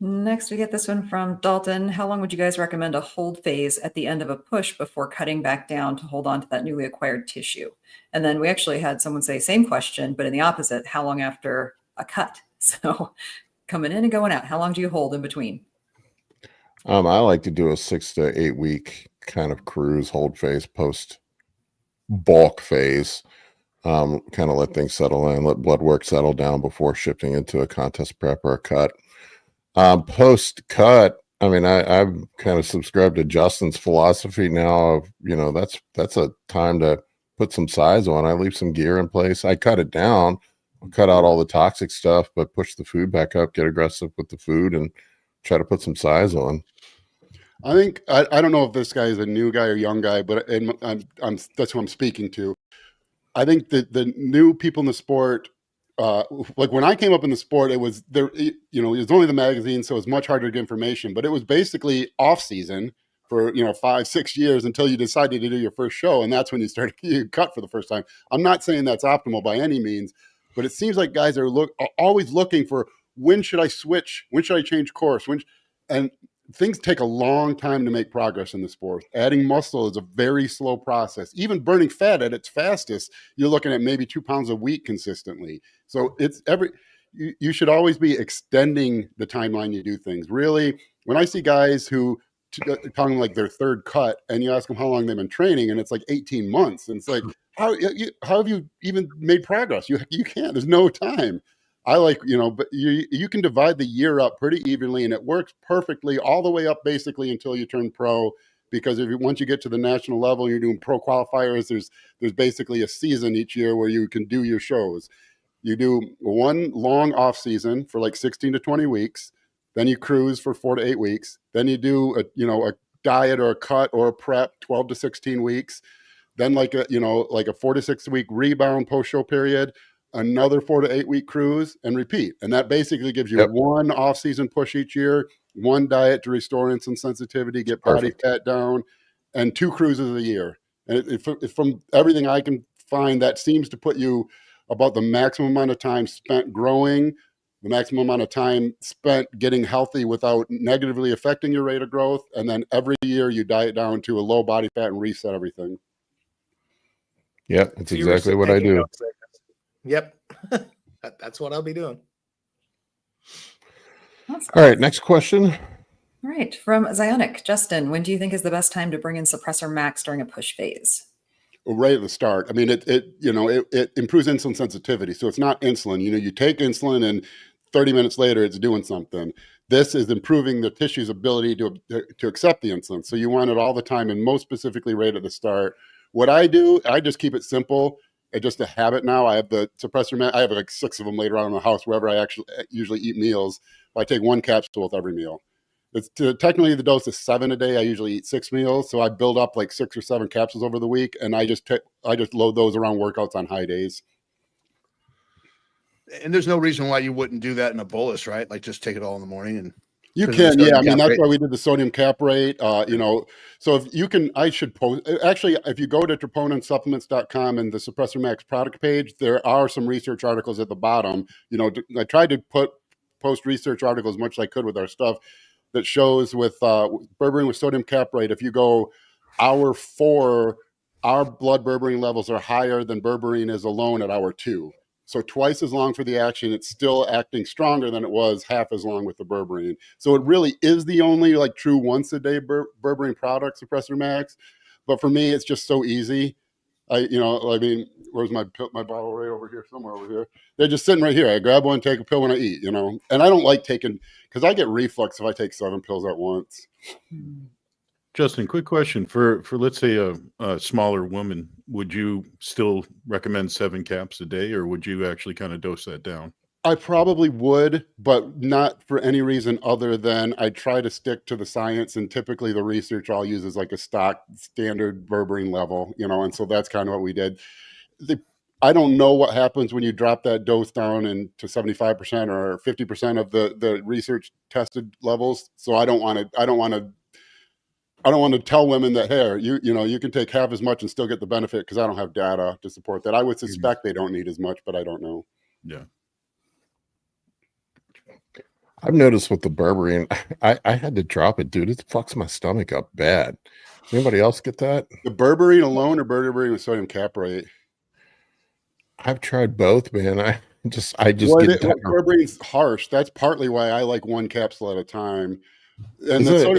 Next, we get this one from Dalton. How long would you guys recommend a hold phase at the end of a push before cutting back down to hold on to that newly acquired tissue? And then we actually had someone say same question, but in the opposite, how long after a cut? So coming in and going out, how long do you hold in between? I like to do a 6 to 8 week kind of cruise hold phase post bulk phase. kind of let things settle in, let blood work settle down before shifting into a contest prep or a cut. Post cut, I mean, I've kind of subscribed to Justin's philosophy now of, that's a time to put some size on. I leave some gear in place. I cut it down, I'll cut out all the toxic stuff, but push the food back up, get aggressive with the food, and try to put some size on. I think I don't know if this guy is a new guy or young guy, but that's who I'm speaking to. I think that the new people in the sport, like when I came up in the sport, it was there. It was only the magazine, so it was much harder to get information. But it was basically off season for 5-6 years until you decided to do your first show, and that's when you cut for the first time. I'm not saying that's optimal by any means, but it seems like guys are always looking for, when should I switch? When should I change course? And things take a long time to make progress in the sport. Adding muscle is a very slow process. Even burning fat at its fastest, you're looking at maybe 2 pounds a week consistently. So you should always be extending the timeline you do things. Really, when I see guys who talking like their third cut, and you ask them how long they've been training, and it's like 18 months, and it's like, how have you even made progress? You can't. There's no time. I like, but you can divide the year up pretty evenly, and it works perfectly all the way up basically until you turn pro. Because once you get to the national level, and you're doing pro qualifiers. There's basically a season each year where you can do your shows. You do one long off season for like 16 to 20 weeks. Then you cruise for 4 to 8 weeks. Then you do a diet or a cut or a prep 12 to 16 weeks. Then like a 4 to 6 week rebound post show period. Another 4 to 8 week cruise, and repeat. And that basically gives you one off season push each year, one diet to restore insulin sensitivity, get body fat down, and 2 cruises a year. And from everything I can find, that seems to put you about the maximum amount of time spent growing, the maximum amount of time spent getting healthy without negatively affecting your rate of growth. And then every year you diet down to a low body fat and reset everything. Yep, that's exactly what I do. Yep. That's what I'll be doing. Awesome. All right, next question. All right, from Zionic. Justin, when do you think is the best time to bring in suppressor max during a push phase? Right at the start. I mean, it improves insulin sensitivity. So it's not insulin. You take insulin and 30 minutes later it's doing something. This is improving the tissue's ability to accept the insulin. So you want it all the time, and most specifically right at the start. What I do, I just keep it simple. It's just a habit now. I have the suppressor. I have like 6 of them laid around in the house wherever I usually eat meals. I take 1 capsule with every meal. Technically the dose is 7 a day. I usually eat 6 meals, so I build up like 6 or 7 capsules over the week, and I just load those around workouts on high days. And there's no reason why you wouldn't do that in a bolus, right? Like just take it all in the morning and. You can, yeah. I mean, that's why we did the sodium cap rate. So if you can, I should post. Actually, if you go to troponensupplements.com and the Suppressor Max product page, there are some research articles at the bottom. I tried to post research articles as much as I could with our stuff that shows with berberine with sodium cap rate. If you go hour 4, our blood berberine levels are higher than berberine is alone at hour 2. So twice as long for the action, it's still acting stronger than it was half as long with the berberine. So it really is the only like true once a day berberine product, Suppressor Max. But for me, it's just so easy. Where's my bottle right over here, somewhere over here. They're just sitting right here. I grab one, take a pill when I eat, and I don't like taking, because I get reflux if I take 7 pills at once. Justin, quick question for let's say a smaller woman, would you still recommend 7 caps a day, or would you actually kind of dose that down? I probably would, but not for any reason other than I try to stick to the science, and typically the research I'll use is like a stock standard berberine level, and so that's kind of what we did. I don't know what happens when you drop that dose down into 75% or 50% of the research tested levels. So I don't want to tell women that, hey, you can take half as much and still get the benefit, because I don't have data to support that. I would suspect they don't need as much, but I don't know. Yeah. I've noticed with the berberine, I had to drop it, dude. It fucks my stomach up bad. Anybody else get that? The berberine alone or berberine with sodium cap rate? I've tried both, man. I just berberine's harsh. That's partly why I like 1 capsule at a time. And is it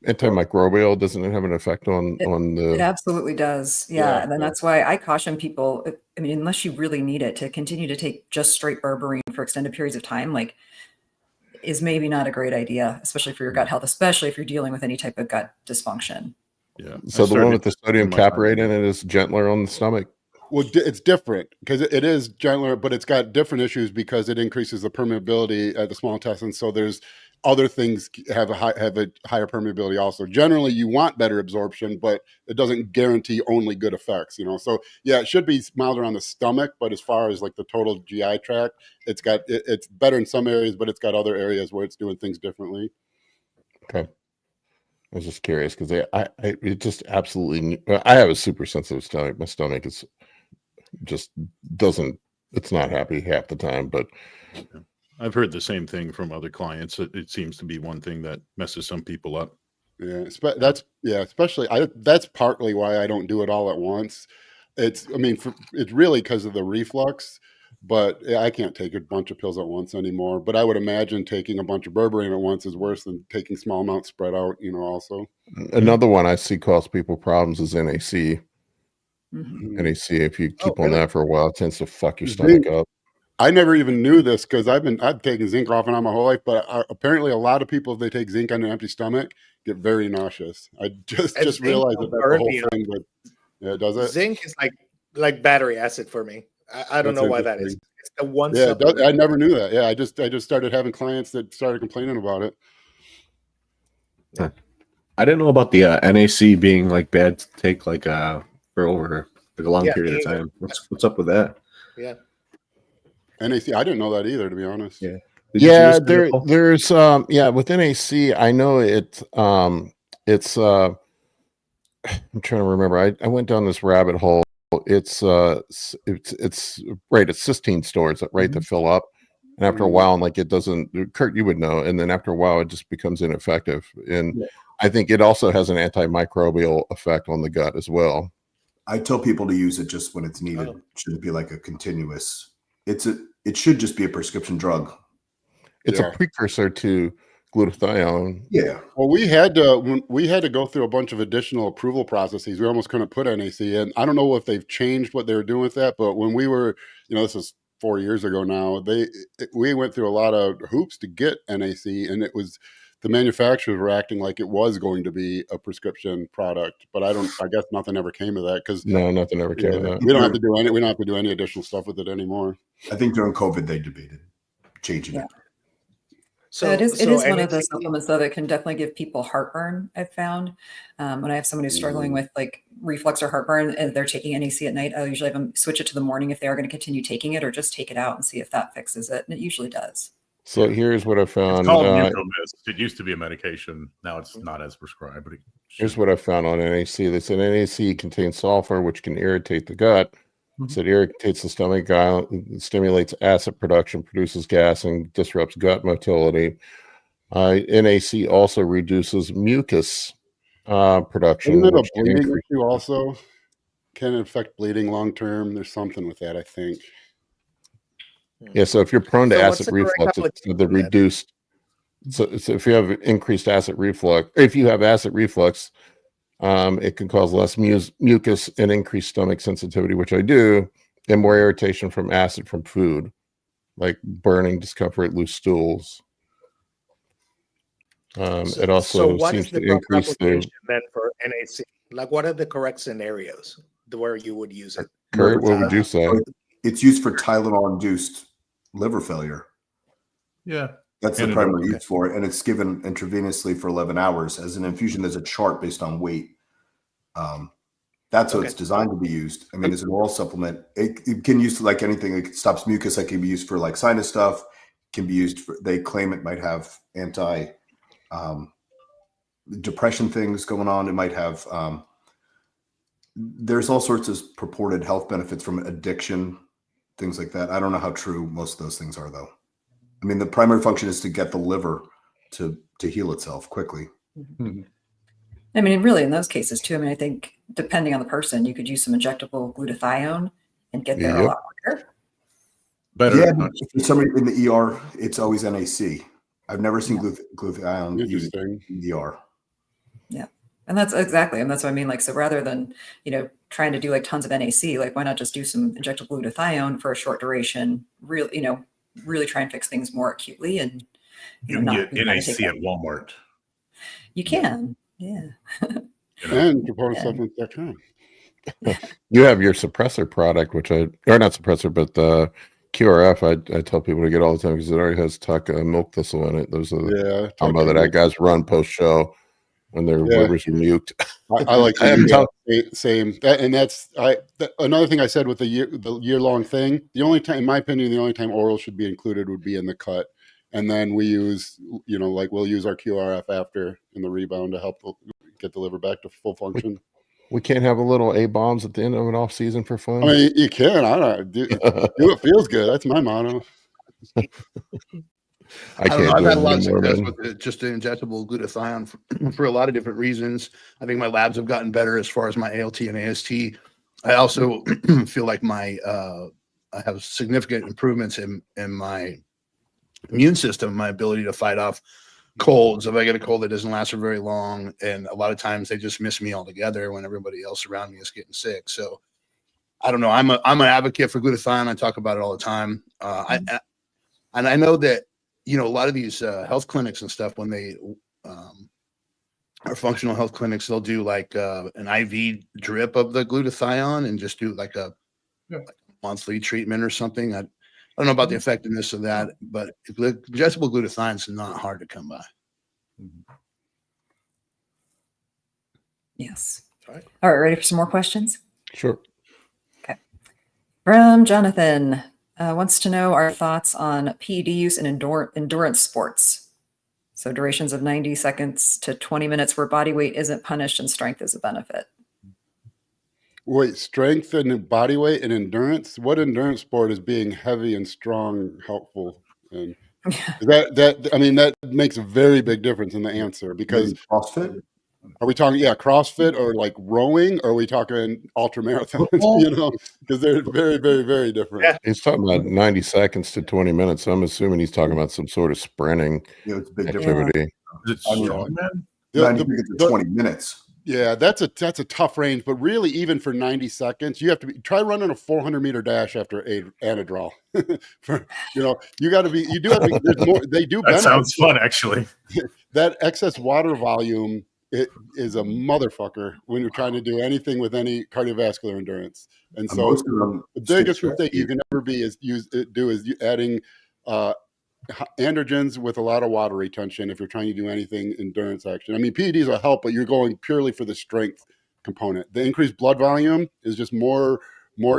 antimicrobial? Doesn't it have an effect on It the? absolutely does. Yeah. And then that's why I caution people, I mean, unless you really need it, to continue to take just straight berberine for extended periods of time, like, is maybe not a great idea, especially for your gut health, especially if you're dealing with any type of gut dysfunction. Yeah. So the one with the sodium caprate in it is gentler on the stomach. Well, it's different because it is gentler, but it's got different issues because it increases the permeability at the small intestine. So there's other things have a higher permeability also. Generally, you want better absorption, but it doesn't guarantee only good effects. So yeah, it should be milder on the stomach, but as far as like the total GI tract, it's better in some areas, but it's got other areas where it's doing things differently. Okay. I was just curious because it just absolutely. I have a super sensitive stomach. My stomach is just doesn't. It's not happy half the time. But I've heard the same thing from other clients. It seems to be one thing that messes some people up. Yeah, especially that's partly why I don't do it all at once. It's really because of the reflux. But I can't take a bunch of pills at once anymore. But I would imagine taking a bunch of berberine at once is worse than taking small amounts spread out, also. Another one I see cause people problems is NAC. Mm-hmm. NAC, if you keep on that for a while, it tends to fuck your stomach up. I never even knew this because I've taken zinc off and on my whole life. But apparently a lot of people, if they take zinc on an empty stomach, get very nauseous. I just realized that's the whole thing. But yeah, does it? Zinc is like battery acid for me. I don't know why that is. It's the one. Yeah, I never knew that. Yeah, I just started having clients that started complaining about it. Yeah. I didn't know about the NAC being like bad to take for over like a long period of time. What's up with that? Yeah, NAC. I didn't know that either, to be honest. Yeah. There's with NAC. I know it. It's I'm trying to remember. I went down this rabbit hole. It's right. It's cysteine stores right to fill up, and after a while, and like it doesn't. Kurt, you would know. And then after a while, it just becomes ineffective. And I think it also has an antimicrobial effect on the gut as well. I tell people to use it just when it's needed. It shouldn't be like a continuous. It should just be a prescription drug. It's a precursor to glutathione. Yeah. Well, we had to go through a bunch of additional approval processes. We almost couldn't put NAC in. I don't know if they've changed what they were doing with that, but when we were, this is 4 years ago now, we went through a lot of hoops to get NAC, and it was the manufacturers were acting like it was going to be a prescription product, but I guess nothing ever came of that because nothing ever came of that. We don't have to do any additional stuff with it anymore. I think during COVID they debated changing it. So it is one of the supplements though that can definitely give people heartburn. I've found when I have someone who's struggling with like reflux or heartburn and they're taking NAC at night, I'll usually have them switch it to the morning if they are going to continue taking it, or just take it out and see if that fixes it. And it usually does. So here's what I found. It's called Mucomist. It used to be a medication. Now it's not as prescribed. But here's what I found on NAC. They said NAC contains sulfur, which can irritate the gut. So it irritates the stomach, stimulates acid production, produces gas, and disrupts gut motility. NAC also reduces mucus production. Isn't it a bleeding issue also? Can it affect bleeding long term? There's something with that, I think. Yeah, so if you're prone to acid reflux, it's the reduced. So if you have increased acid reflux, if you have acid reflux, it can cause less mucus and increased stomach sensitivity, which I do, and more irritation from acid from food, like burning, discomfort, loose stools. It also seems to increase the. Then for NAC, like what are the correct scenarios where you would use it? Kurt, what would you say? It's used for Tylenol-induced liver failure. Yeah. That's the primary use for it, and it's given intravenously for 11 hours. As an infusion, there's a chart based on weight. That's how it's designed to be used. I mean, as an oral supplement, it can use like anything. It stops mucus. It can be used for like sinus stuff. It can be used for. They claim it might have depression things going on. It might have. There's all sorts of purported health benefits from addiction, things like that. I don't know how true most of those things are, though. I mean, the primary function is to get the liver to heal itself quickly. Mm-hmm. I mean, really, in those cases too. I mean, I think depending on the person, you could use some injectable glutathione and get there a lot quicker. Better. Yeah, for somebody in the ER, it's always NAC. I've never seen glutathione used in the ER. Yeah. And that's exactly, and that's what I mean. Like, so rather than, trying to do like tons of NAC, like why not just do some injectable glutathione for a short duration, really try and fix things more acutely and, You can not get be trying to NAC take at Walmart. You can. Yeah. And component Yeah. supplements.com. You have your suppressor product, or not suppressor, but the QRF. I tell people to get all the time because it already has milk thistle in it. Those are the combo that guys run post show when their livers are muked. I like to same. And that's another thing I said with the year-long thing. The only time, in my opinion, the only time oral should be included would be in the cut. And then we use, we'll use our QRF after in the rebound to help get the liver back to full function. We can't have a little A-bombs at the end of an off season for fun. I mean, you can. I don't do what feels good. That's my motto. I don't know. I've had a lot of success with just the injectable glutathione for a lot of different reasons. I think my labs have gotten better as far as my ALT and AST. I also feel like I have significant improvements in my immune system, my ability to fight off colds. If I get a cold that doesn't last for very long, and a lot of times they just miss me altogether when everybody else around me is getting sick. So I don't know. I'm an advocate for glutathione. I talk about it all the time. And I know that, a lot of these health clinics and stuff, when they are functional health clinics, they'll do like an IV drip of the glutathione and just do like a monthly treatment or something. I don't know about the effectiveness of that, but injectable glutathione is not hard to come by. Yes. All right. Ready for some more questions? Sure. Okay. From Jonathan. Wants to know our thoughts on PED use in endurance sports. So durations of 90 seconds to 20 minutes where body weight isn't punished and strength is a benefit. Wait, strength and body weight and endurance? What endurance sport is being heavy and strong helpful? And that makes a very big difference in the answer, because CrossFit. Are we talking, CrossFit or like rowing? Or are we talking ultra marathons? Because they're very, very, very different. Yeah. He's talking about 90 seconds to 20 minutes. So I'm assuming he's talking about some sort of sprinting It's a big activity. Is it strongman? 90 seconds to 20 minutes. Yeah, that's a tough range. But really, even for 90 seconds, you have to try running a 400-meter dash after Anadrol. You got to be. You do have to be. There's more. They do. That sounds fun, actually. That excess water volume. It is a motherfucker when you're trying to do anything with any cardiovascular endurance. And so the biggest mistake you can ever be is adding androgens with a lot of water retention if you're trying to do anything endurance action. I mean, PEDs will help, but you're going purely for the strength component. The increased blood volume is just more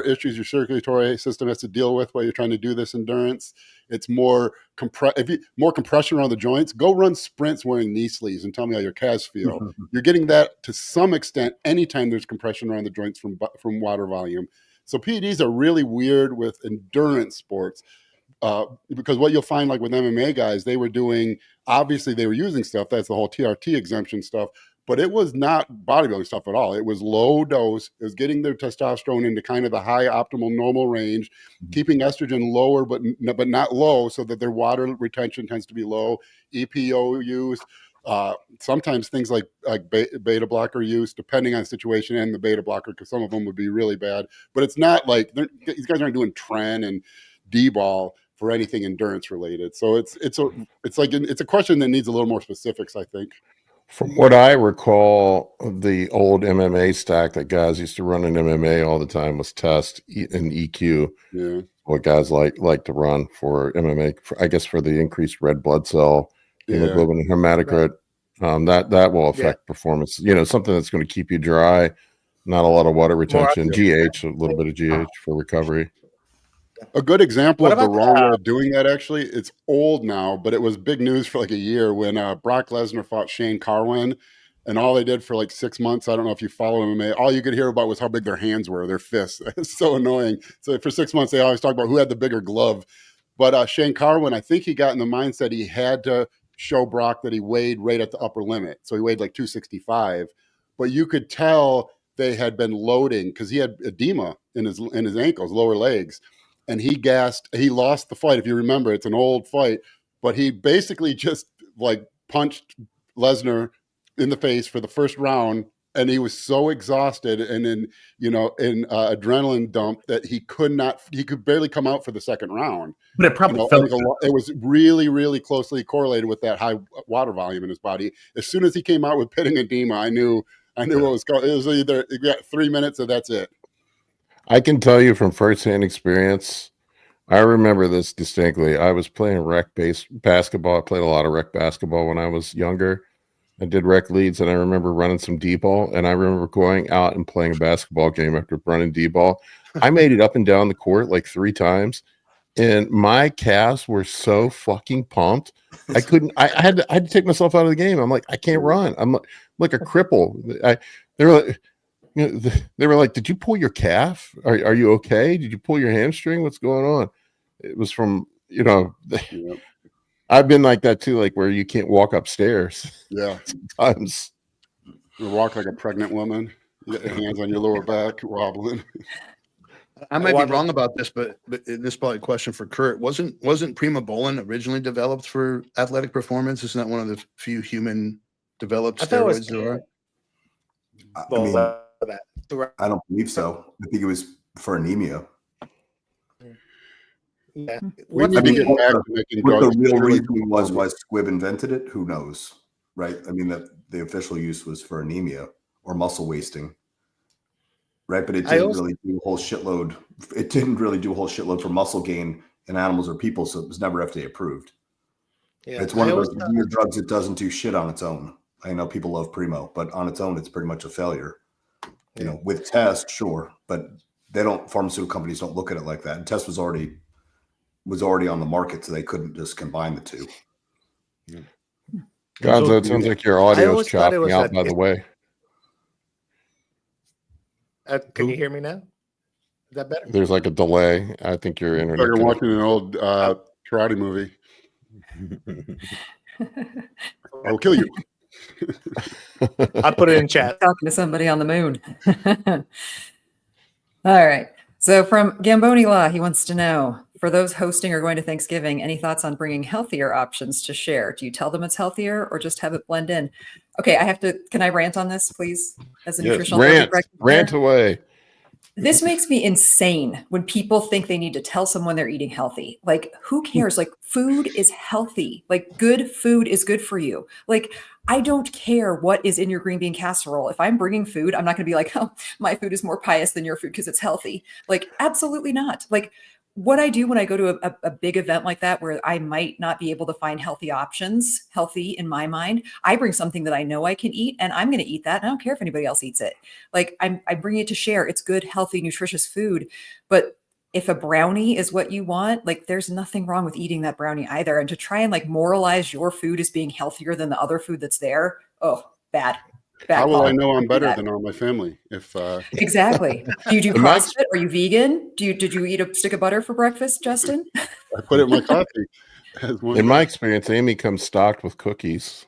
issues your circulatory system has to deal with while you're trying to do this endurance. It's more compression around the joints. Go run sprints wearing knee sleeves and tell me how your calves feel. You're getting that to some extent anytime there's compression around the joints from water volume. So PEDs are really weird with endurance sports. Because what you'll find, like with MMA guys, they were using stuff. That's the whole TRT exemption stuff, but it was not bodybuilding stuff at all. It was low dose. It was getting their testosterone into kind of the high optimal normal range, keeping estrogen lower, but not low, so that their water retention tends to be low. EPO use, sometimes things like beta blocker use, depending on the situation and the beta blocker, because some of them would be really bad. But it's not like these guys aren't doing tren and D-ball for anything endurance related. So it's a question that needs a little more specifics, I think. From what I recall, the old MMA stack that guys used to run in MMA all the time was test and EQ. Yeah. What guys like to run for MMA, I guess for the increased red blood cell, hemoglobin and hematocrit. That will affect performance. Something that's going to keep you dry, not a lot of water retention, GH, a little bit of GH for recovery. A good example of the wrong way of doing that, actually, it's old now, but it was big news for like a year when Brock Lesnar fought Shane Carwin, and all they did for like 6 months, I don't know if you follow MMA, all you could hear about was how big their hands were, their fists. It's so annoying. So for 6 months, they always talk about who had the bigger glove. But Shane Carwin, I think he got in the mindset he had to show Brock that he weighed right at the upper limit. So he weighed like 265. But you could tell they had been loading because he had edema in his ankles, lower legs. And he lost the fight. If you remember, it's an old fight, but he basically just like punched Lesnar in the face for the first round, and he was so exhausted and in adrenaline dump that he could barely come out for the second round. But it probably felt it was really, really closely correlated with that high water volume in his body. As soon as he came out with pitting edema, I knew what was going. It was either you got 3 minutes or that's it. I can tell you from firsthand experience. I remember this distinctly. I was playing rec-based basketball. I played a lot of rec basketball when I was younger. I did rec leads, and I remember running some D-ball, and I remember going out and playing a basketball game after running D-ball. I made it up and down the court like 3 times, and my calves were so fucking pumped. I couldn't. I had to take myself out of the game. I'm like, I can't run. I'm like a cripple. They were like, did you pull your calf? Are you okay? Did you pull your hamstring? What's going on? It was from I've been like that too, like where you can't walk upstairs. Yeah, sometimes you walk like a pregnant woman. You got your hands on your lower back, wobbling. I might be wrong about this, but this is probably a question for Kurt. Wasn't Primobolan originally developed for athletic performance? Isn't that one of the few human developed steroids there are? I don't believe so. I think it was for anemia. Yeah. What the real reason was why Squibb invented it, who knows, right? I mean, the official use was for anemia or muscle wasting, right? But it didn't really do a whole shitload. It didn't really do a whole shitload for muscle gain in animals or people, so it was never FDA approved. Yeah, it's one of those weird drugs that doesn't do shit on its own. I know people love Primo, but on its own, it's pretty much a failure. You know, with Test, sure, but pharmaceutical companies don't look at it like that. And Test was already on the market, so they couldn't just combine the two. Gonzo, it sounds like your audio is chopping out, by the way. Can you hear me now? Is that better? There's like a delay. I think your internet. You're watching an old karate movie. I will kill you. I put it in chat. Talking to somebody on the moon. All right. So from Gamboni Law, he wants to know, for those hosting or going to Thanksgiving, any thoughts on bringing healthier options to share? Do you tell them it's healthier or just have it blend in? Okay, can I rant on this, please? As a nutritional rant away. This makes me insane when people think they need to tell someone they're eating healthy. Like, who cares? Like, food is healthy. Like, good food is good for you. Like, I don't care what is in your green bean casserole. If I'm bringing food, I'm not going to be like, oh, my food is more pious than your food because it's healthy. Like, absolutely not. Like, what I do when I go to a big event like that, where I might not be able to find healthy options, healthy in my mind, I bring something that I know I can eat, and I'm going to eat that. And I don't care if anybody else eats it. Like, I bring it to share. It's good, healthy, nutritious food. But if a brownie is what you want, like, there's nothing wrong with eating that brownie either. And to try and like moralize your food as being healthier than the other food that's there, oh, bad. How will I know I'm better than all my family? If exactly. Do you do CrossFit? Are you vegan? Did you eat a stick of butter for breakfast, Justin? I put it in my coffee. In my experience, Amy comes stocked with cookies.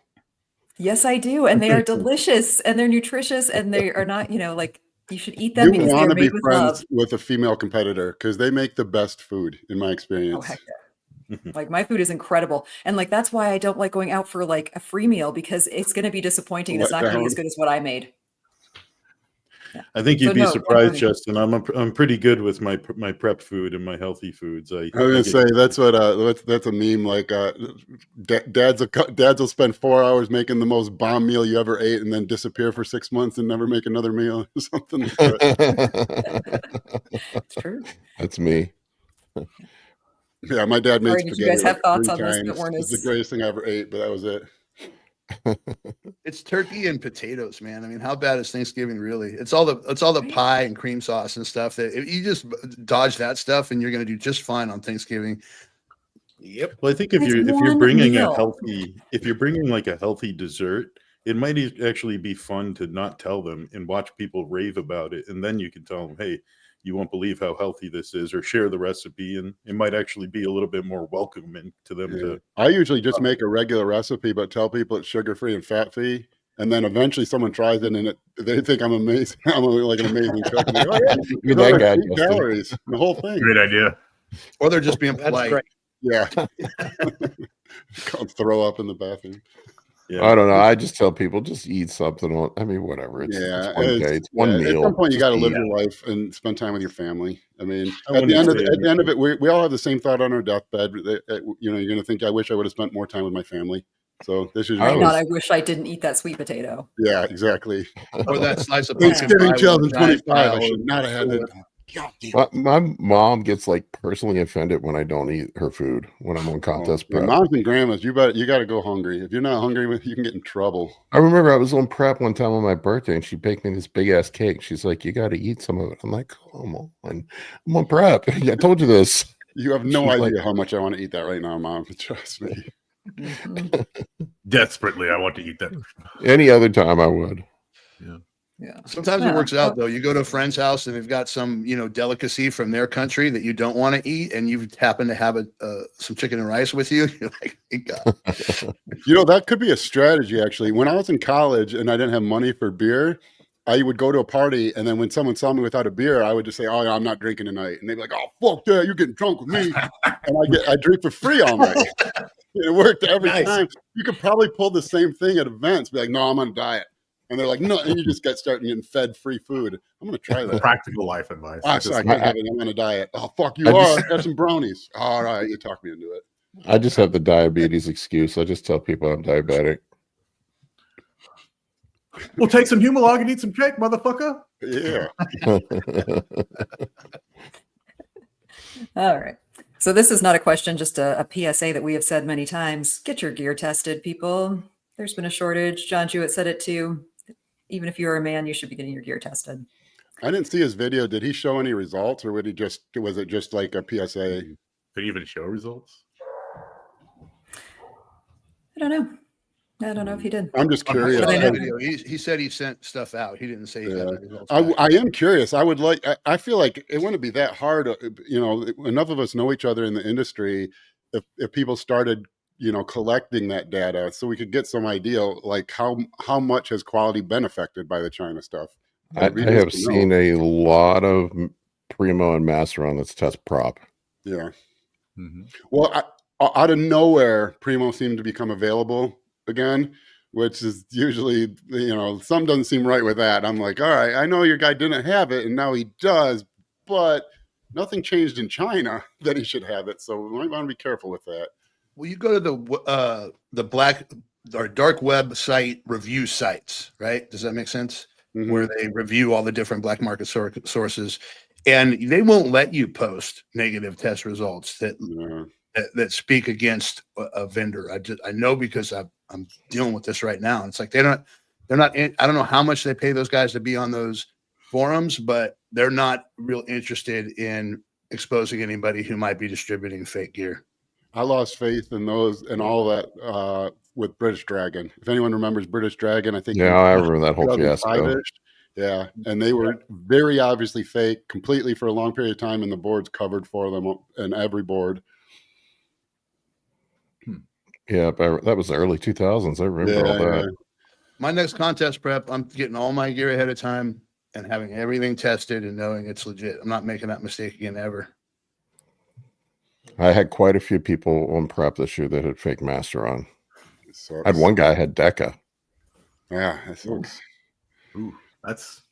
Yes, I do, and they are delicious, and they're nutritious, and they are not, like, you should eat them because they're made with love. You want to be friends with a female competitor because they make the best food, in my experience. Oh, heck yeah. Like, my food is incredible. And like, that's why I don't like going out for like a free meal, because it's going to be disappointing. And it's not going to be as good as what I made. Yeah. I think you'd be surprised, Justin. I'm pretty good with my prep food and my healthy foods. I was going to say that's a meme. Like dads will spend 4 hours making the most bomb meal you ever ate, and then disappear for 6 months and never make another meal or something like that. It's true. That's me. Yeah, my dad made spaghetti. Did you guys have thoughts on this that weren't It's the greatest thing I ever ate, but that was it. It's turkey and potatoes, man. I mean, how bad is Thanksgiving really? It's all the pie and cream sauce and stuff that if you just dodge that stuff, and you're going to do just fine on Thanksgiving. Yep. Well, I think if you're bringing like a healthy dessert, it might actually be fun to not tell them and watch people rave about it, and then you can tell them, hey, you won't believe how healthy this is, or share the recipe, and it might actually be a little bit more welcoming to them. Yeah. I usually just make a regular recipe, but tell people it's sugar-free and fat-free, and then eventually someone tries it, and they think I'm amazing. I'm like an amazing cook. Like, oh yeah, you're that guy. Calories, the whole thing. Great idea. Or they're just being polite. Great. Yeah. Can't throw up in the bathroom. Yeah. I don't know. I just tell people just eat something. I mean, whatever. It's one day. It's one At meal. some point, you Just got to live eat. your life and spend time with your family. I mean, I at the wouldn't end say of it, we all have the same thought on our deathbed. You're going to think, I wish I would have spent more time with my family. So this is Right, was- not I wish I didn't eat that sweet potato. yeah, exactly. Or that slice of pumpkin Thanksgiving pie with a giant 2025. I pile should of- not have had that. God damn. My mom gets like personally offended when I don't eat her food when I'm on contest Yeah, prep. moms and grandmas, you got to go hungry. If you're not hungry, you can get in trouble. I remember I was on prep one time on my birthday and she baked me this big ass cake. She's like, "You got to eat some of it." I'm like, "Come on, I'm on prep. I told you this." You have no She's idea like- how much I want to eat that right now, Mom. Trust me. Mhm. Desperately, I want to eat that. Any other time I would. Yeah. Sometimes Yeah. it works out though. You go to a friend's house and they've got some, delicacy from their country that you don't want to eat, and you happen to have some chicken and rice with you. You're like, "Thank God." That could be a strategy, actually. When I was in college and I didn't have money for beer, I would go to a party, and then when someone saw me without a beer, I would just say, "Oh, yeah, I'm not drinking tonight." And they'd be like, "Oh, fuck that, you're getting drunk with me." And I drink for free all night. It worked every Nice. time. You could probably pull the same thing at events. Be like, "No, I'm on a diet." And they're like, "No," and you just starting getting fed free food. I'm gonna try that. Practical life advice. Oh, sorry, I can't have it. I'm on a diet. Oh, fuck you I are. just- Have some brownies. All right, you talked me into it. I just have the diabetes excuse. I just tell people I'm diabetic. We'll take some Humalog and eat some cake, motherfucker. Yeah. All right. So this is not a question, just a PSA that we have said many times. Get your gear tested, people. There's been a shortage. John Jewett said it too. Even if you're a man, you should be getting your gear tested. I didn't see his video. Did he show any results, or was it just like a PSA? Did he even show results? I don't know. I don't know if he did. I'm just curious. Saw I that know. video. He said he sent stuff out. He didn't say he got Yeah. the results I, back. I am curious. I would like. I feel like it wouldn't be that hard. Enough of us know each other in the industry. If people started, collecting that data, so we could get some idea, like how much has quality been affected by the China stuff. I have seen a lot of Primo and Master on this test prop. Yeah. Mm-hmm. Well, out of nowhere, Primo seemed to become available again, which is usually, something doesn't seem right with that. I'm like, all right, I know your guy didn't have it, and now he does, but nothing changed in China that he should have it. So we might want to be careful with that. Well, you go to the black or dark web site review sites, right? Does that make sense? Mhm. Where they review all the different black market sources, and they won't let you post negative test results that speak against a vendor. I know because I'm dealing with this right now. It's like they're not. I don't know how much they pay those guys to be on those forums, but they're not real interested in exposing anybody who might be distributing fake gear. I lost faith in those and all that with British Dragon. If anyone remembers British Dragon, I think Yeah, I remember that whole 2005-ish. fiasco. Yeah, and they were very obviously fake completely for a long period of time, and the boards covered for them and every board. Yeah, but that was the early 2000s. I remember all that. My next contest prep, I'm getting all my gear ahead of time and having everything tested and knowing it's legit. I'm not making that mistake again ever. I had quite a few people on prep this year that had fake Master on. So I had one guy had Deca. yeah, that sucks. Ooh, that's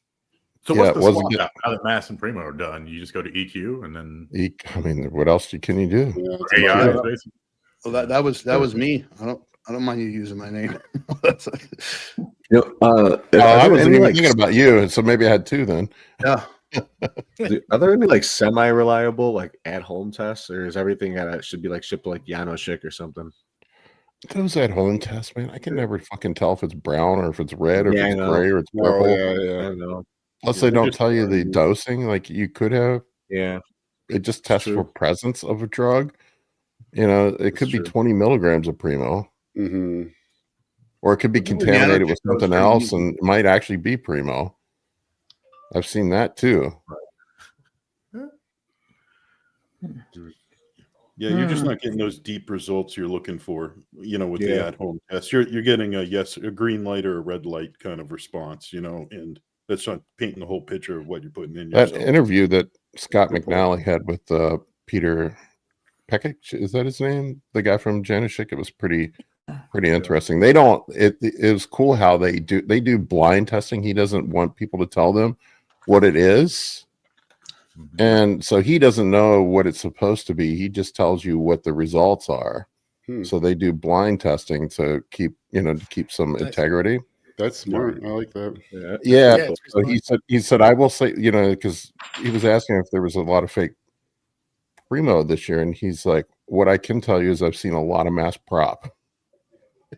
so. Yeah, What's it the wasn't swap good. out now that Mass and Primo are done? You just go to EQ and then I mean, what else can you do? Yeah, it's AI. about- basically. Well, that was me. I don't mind you using my name. I wasn't even thinking about you, so maybe I had two then. Yeah. Are there any like semi-reliable like at-home tests, or is everything should be like shipped to like Janoschik or something? Those at home tests, man, I can never fucking tell if it's brown or if it's red or Yeah, I if it's know. gray or it's Oh, purple. I yeah. don't know. Plus, Yeah, they they're don't just tell you the starting. dosing. Like you could have, Yeah, it just tests true. for presence of a drug. It could be true. 20 milligrams of Primo, Mm-hmm. or it could be Well, contaminated with Janoschik goes something pretty else easy. and it might actually be Primo. I've seen that too. Yeah, you're just not getting those deep results you're looking for, with the Yeah. at-home test. You're getting a green light or a red light kind of response, and that's not painting the whole picture of what you're putting in That yourself. interview that Scott McNally had with Peter Pekic, is that his name? The guy from Janoschik. It was pretty pretty interesting. They don't. It was cool how they do blind testing. He doesn't want people to tell them what it is, and so he doesn't know what it's supposed to be. He just tells you what the results are. So they do blind testing to keep some integrity. That's smart. I like that. Yeah. So he said, I will say, because he was asking if there was a lot of fake primo this year, and he's like, what I can tell you is I've seen a lot of mass prop.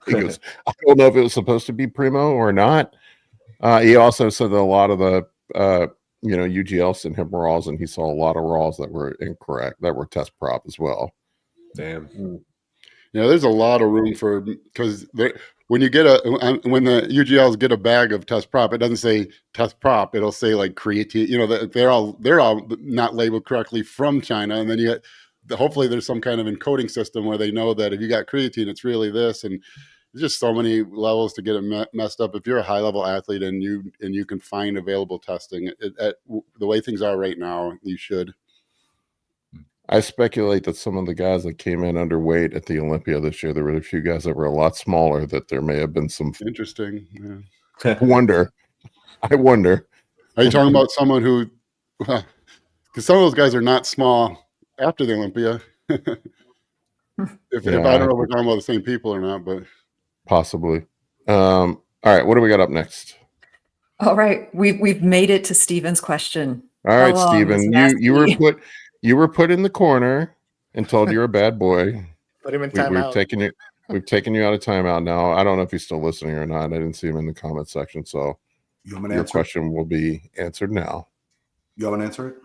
He goes, I don't know if it was supposed to be primo or not. He also said that a lot of the UGL sent him raws, and he saw a lot of raws that were incorrect, that were test prop as well. Damn. There's a lot of room for, because when you get when the UGLs get a bag of test prop, it doesn't say test prop. It'll say like creatine. They're all not labeled correctly from China, and then hopefully there's some kind of encoding system where they know that if you got creatine, it's really this. And there's just so many levels to get it messed up. If you're a high level athlete and you can find available testing, at the way things are right now, you should. I speculate that some of the guys that came in underweight at the Olympia this year, there were a few guys that were a lot smaller, that there may have been some interesting. I wonder. Are you talking about someone who, because some of those guys are not small after the Olympia? If I don't know if we're talking about the same people or not, but possibly. All right, what do we got up next? All right, we've made it to Steven's question. All right, Steven, you were put in the corner and told you're a bad boy. Put him in timeout. We've taken you out of timeout now. I don't know if he's still listening or not. I didn't see him in the comment section, so your question will be answered now. You want to answer it?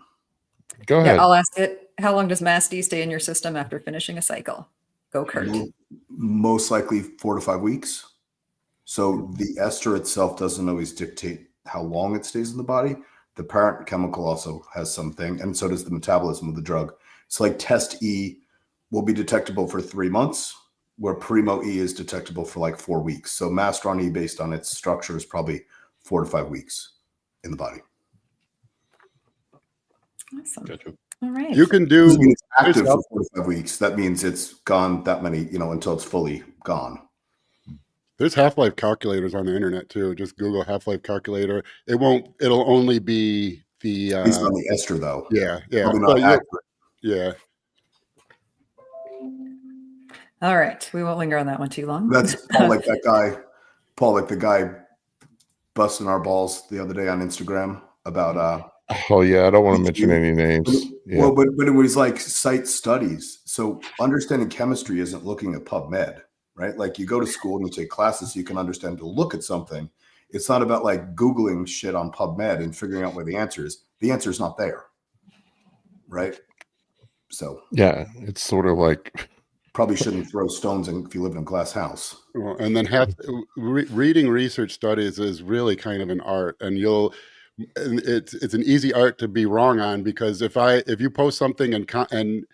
Go ahead. Yeah, I'll ask it. How long does Mass D stay in your system after finishing a cycle? Go, Kurt. Most likely 4 to 5 weeks. So the ester itself doesn't always dictate how long it stays in the body. The parent chemical also has something, and so does the metabolism of the drug. So like test E will be detectable for 3 months, where Primo E is detectable for like 4 weeks. So Mastron E, based on its structure, is probably 4 to 5 weeks in the body. Awesome. Gotcha. All right. You can do it's active for 4 to 5 weeks. That means it's gone that many, until it's fully gone. There's half-life calculators on the internet too. Just Google half-life calculator. It'll only be the based on the ester though. Yeah. Yeah. All right. We won't linger on that one too long. That's Paul, like the guy busting our balls the other day on Instagram about oh yeah, I don't want to mention any names. Well, but it was like cite studies. So understanding chemistry isn't looking at PubMed. Right? Like you go to school and you take classes so you can understand to look at something. It's not about like Googling shit on PubMed and figuring out where the answer is. The answer is not there. Right? So yeah, it's sort of like probably shouldn't throw stones if you live in a glass house. Well, and then reading research studies is really kind of an art, and it's an easy art to be wrong on, because if you post something and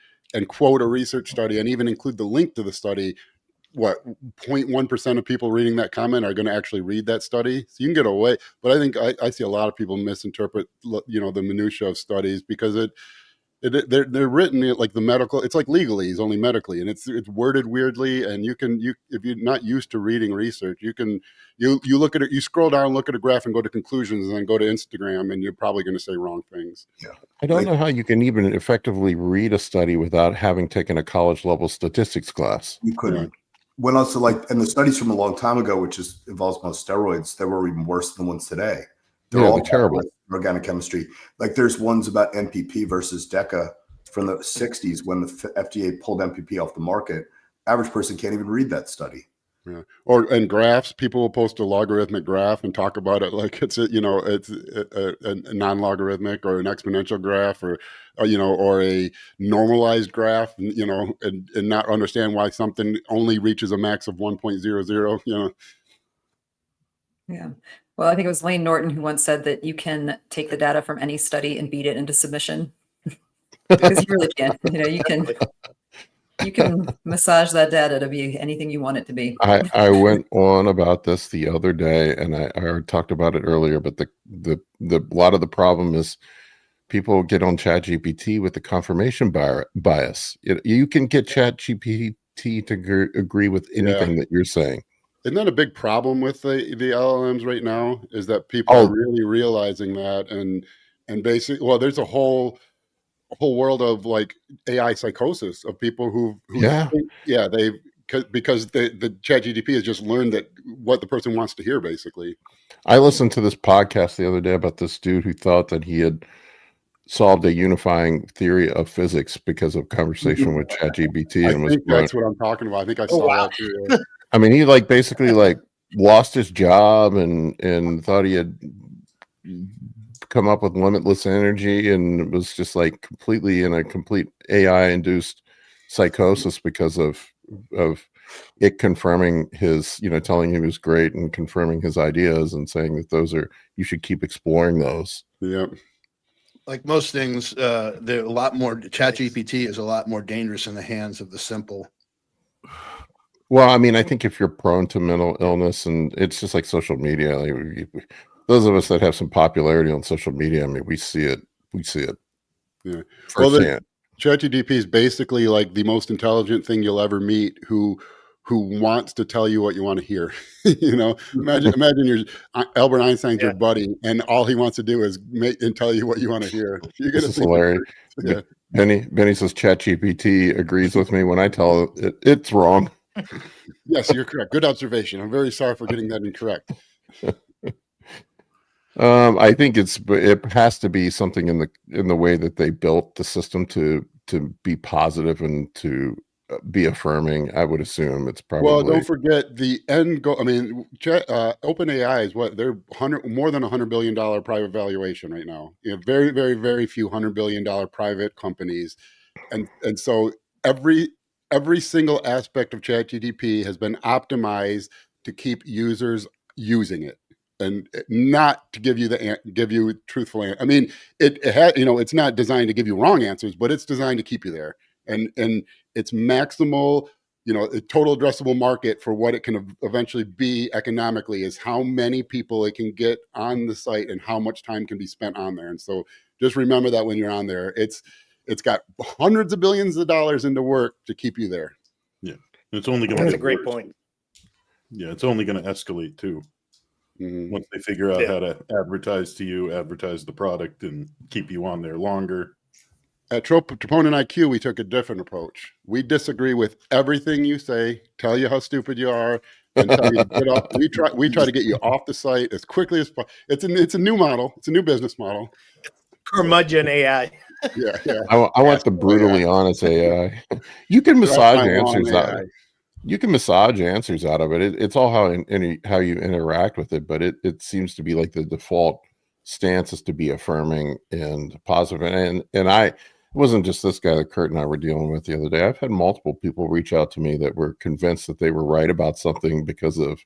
quote a research study and even include the link to the study, 0.1% of people reading that comment are going to actually read that study. So you can get away, but I think I see a lot of people misinterpret, the minutia of studies, because they're written like the medical. It's like legalese, only medically, and it's worded weirdly. And you if you're not used to reading research, you look at it, you scroll down, look at a graph, and go to conclusions, and then go to Instagram, and you're probably going to say wrong things. Yeah, I don't know how you can even effectively read a study without having taken a college level statistics class. You couldn't. Yeah. When also and the studies from a long time ago, which involves most steroids, they were even worse than the ones today. They're all terrible. Organic chemistry. Like there's ones about NPP versus DECA from the 60s when the FDA pulled NPP off the market. Average person can't even read that study. Yeah. And graphs, people will post a logarithmic graph and talk about it like it's a non-logarithmic or an exponential graph or a normalized graph, and not understand why something only reaches a max of 1.00. Yeah. Well, I think it was Lane Norton who once said that you can take the data from any study and beat it into submission. Because you really can. You can massage that data to be anything you want it to be. I went on about this the other day, and I talked about it earlier, but the lot of the problem is people get on ChatGPT with the confirmation bias. You can get ChatGPT to agree with anything that you're saying. Isn't that a big problem with the LLMs right now? Is that people are really realizing that, and basically, well, there's a whole world of like AI psychosis of people who think, because the ChatGPT has just learned that what the person wants to hear, basically. I listened to this podcast the other day about this dude who thought that he had solved a unifying theory of physics because of conversation with ChatGPT, and was that's what I'm talking about. I think I saw that too. I mean, he like basically like lost his job and thought he had come up with limitless energy, and was just like completely in a complete AI induced psychosis because of it confirming his, telling him he was great and confirming his ideas and saying that you should keep exploring those. Yeah. Like most things, they're a lot more. ChatGPT is a lot more dangerous in the hands of the simple. Well, I mean, I think if you're prone to mental illness, and it's just like social media, like those of us that have some popularity on social media, I mean, we see it. Yeah. Well, ChatGPT is basically like the most intelligent thing you'll ever meet, who wants to tell you what you want to hear. Imagine your Albert Einstein's your buddy, and all he wants to do is tell you what you want to hear. This is hilarious. Yeah. Benny says ChatGPT agrees with me when I tell it it's wrong. Yes, you're correct. Good observation. I'm very sorry for getting that incorrect. I think it has to be something in the way that they built the system to be positive and to be affirming. I would assume it's probably. Well, don't forget the end goal. I mean, OpenAI is what they're more than $100 billion private valuation right now. Very, very, very few $100 billion private companies, and so every single aspect of ChatGPT has been optimized to keep users using it, and not to give you truthful answers. I mean, it's not designed to give you wrong answers, but it's designed to keep you there. And its maximal, a total addressable market for what it can eventually be economically is how many people it can get on the site and how much time can be spent on there. And so just remember that when you're on there, it's got hundreds of billions of dollars into work to keep you there. Yeah. It's only going to That's a great point. Yeah. It's only going to escalate too. Mm-hmm. Once they figure out how to advertise the product and keep you on there longer. At Troponin IQ, we took a different approach. We disagree with everything you say, tell you how stupid you are, and tell you to get off. We try to get you off the site as quickly as possible. It's a new model. It's a new business model. Curmudgeon AI. Yeah. I want the brutally honest AI. You can massage answers out. You can massage answers out of it. It's all how you interact with it, but it seems to be like the default stance is to be affirming and positive. And it wasn't just this guy that Kurt and I were dealing with the other day. I've had multiple people reach out to me that were convinced that they were right about something because of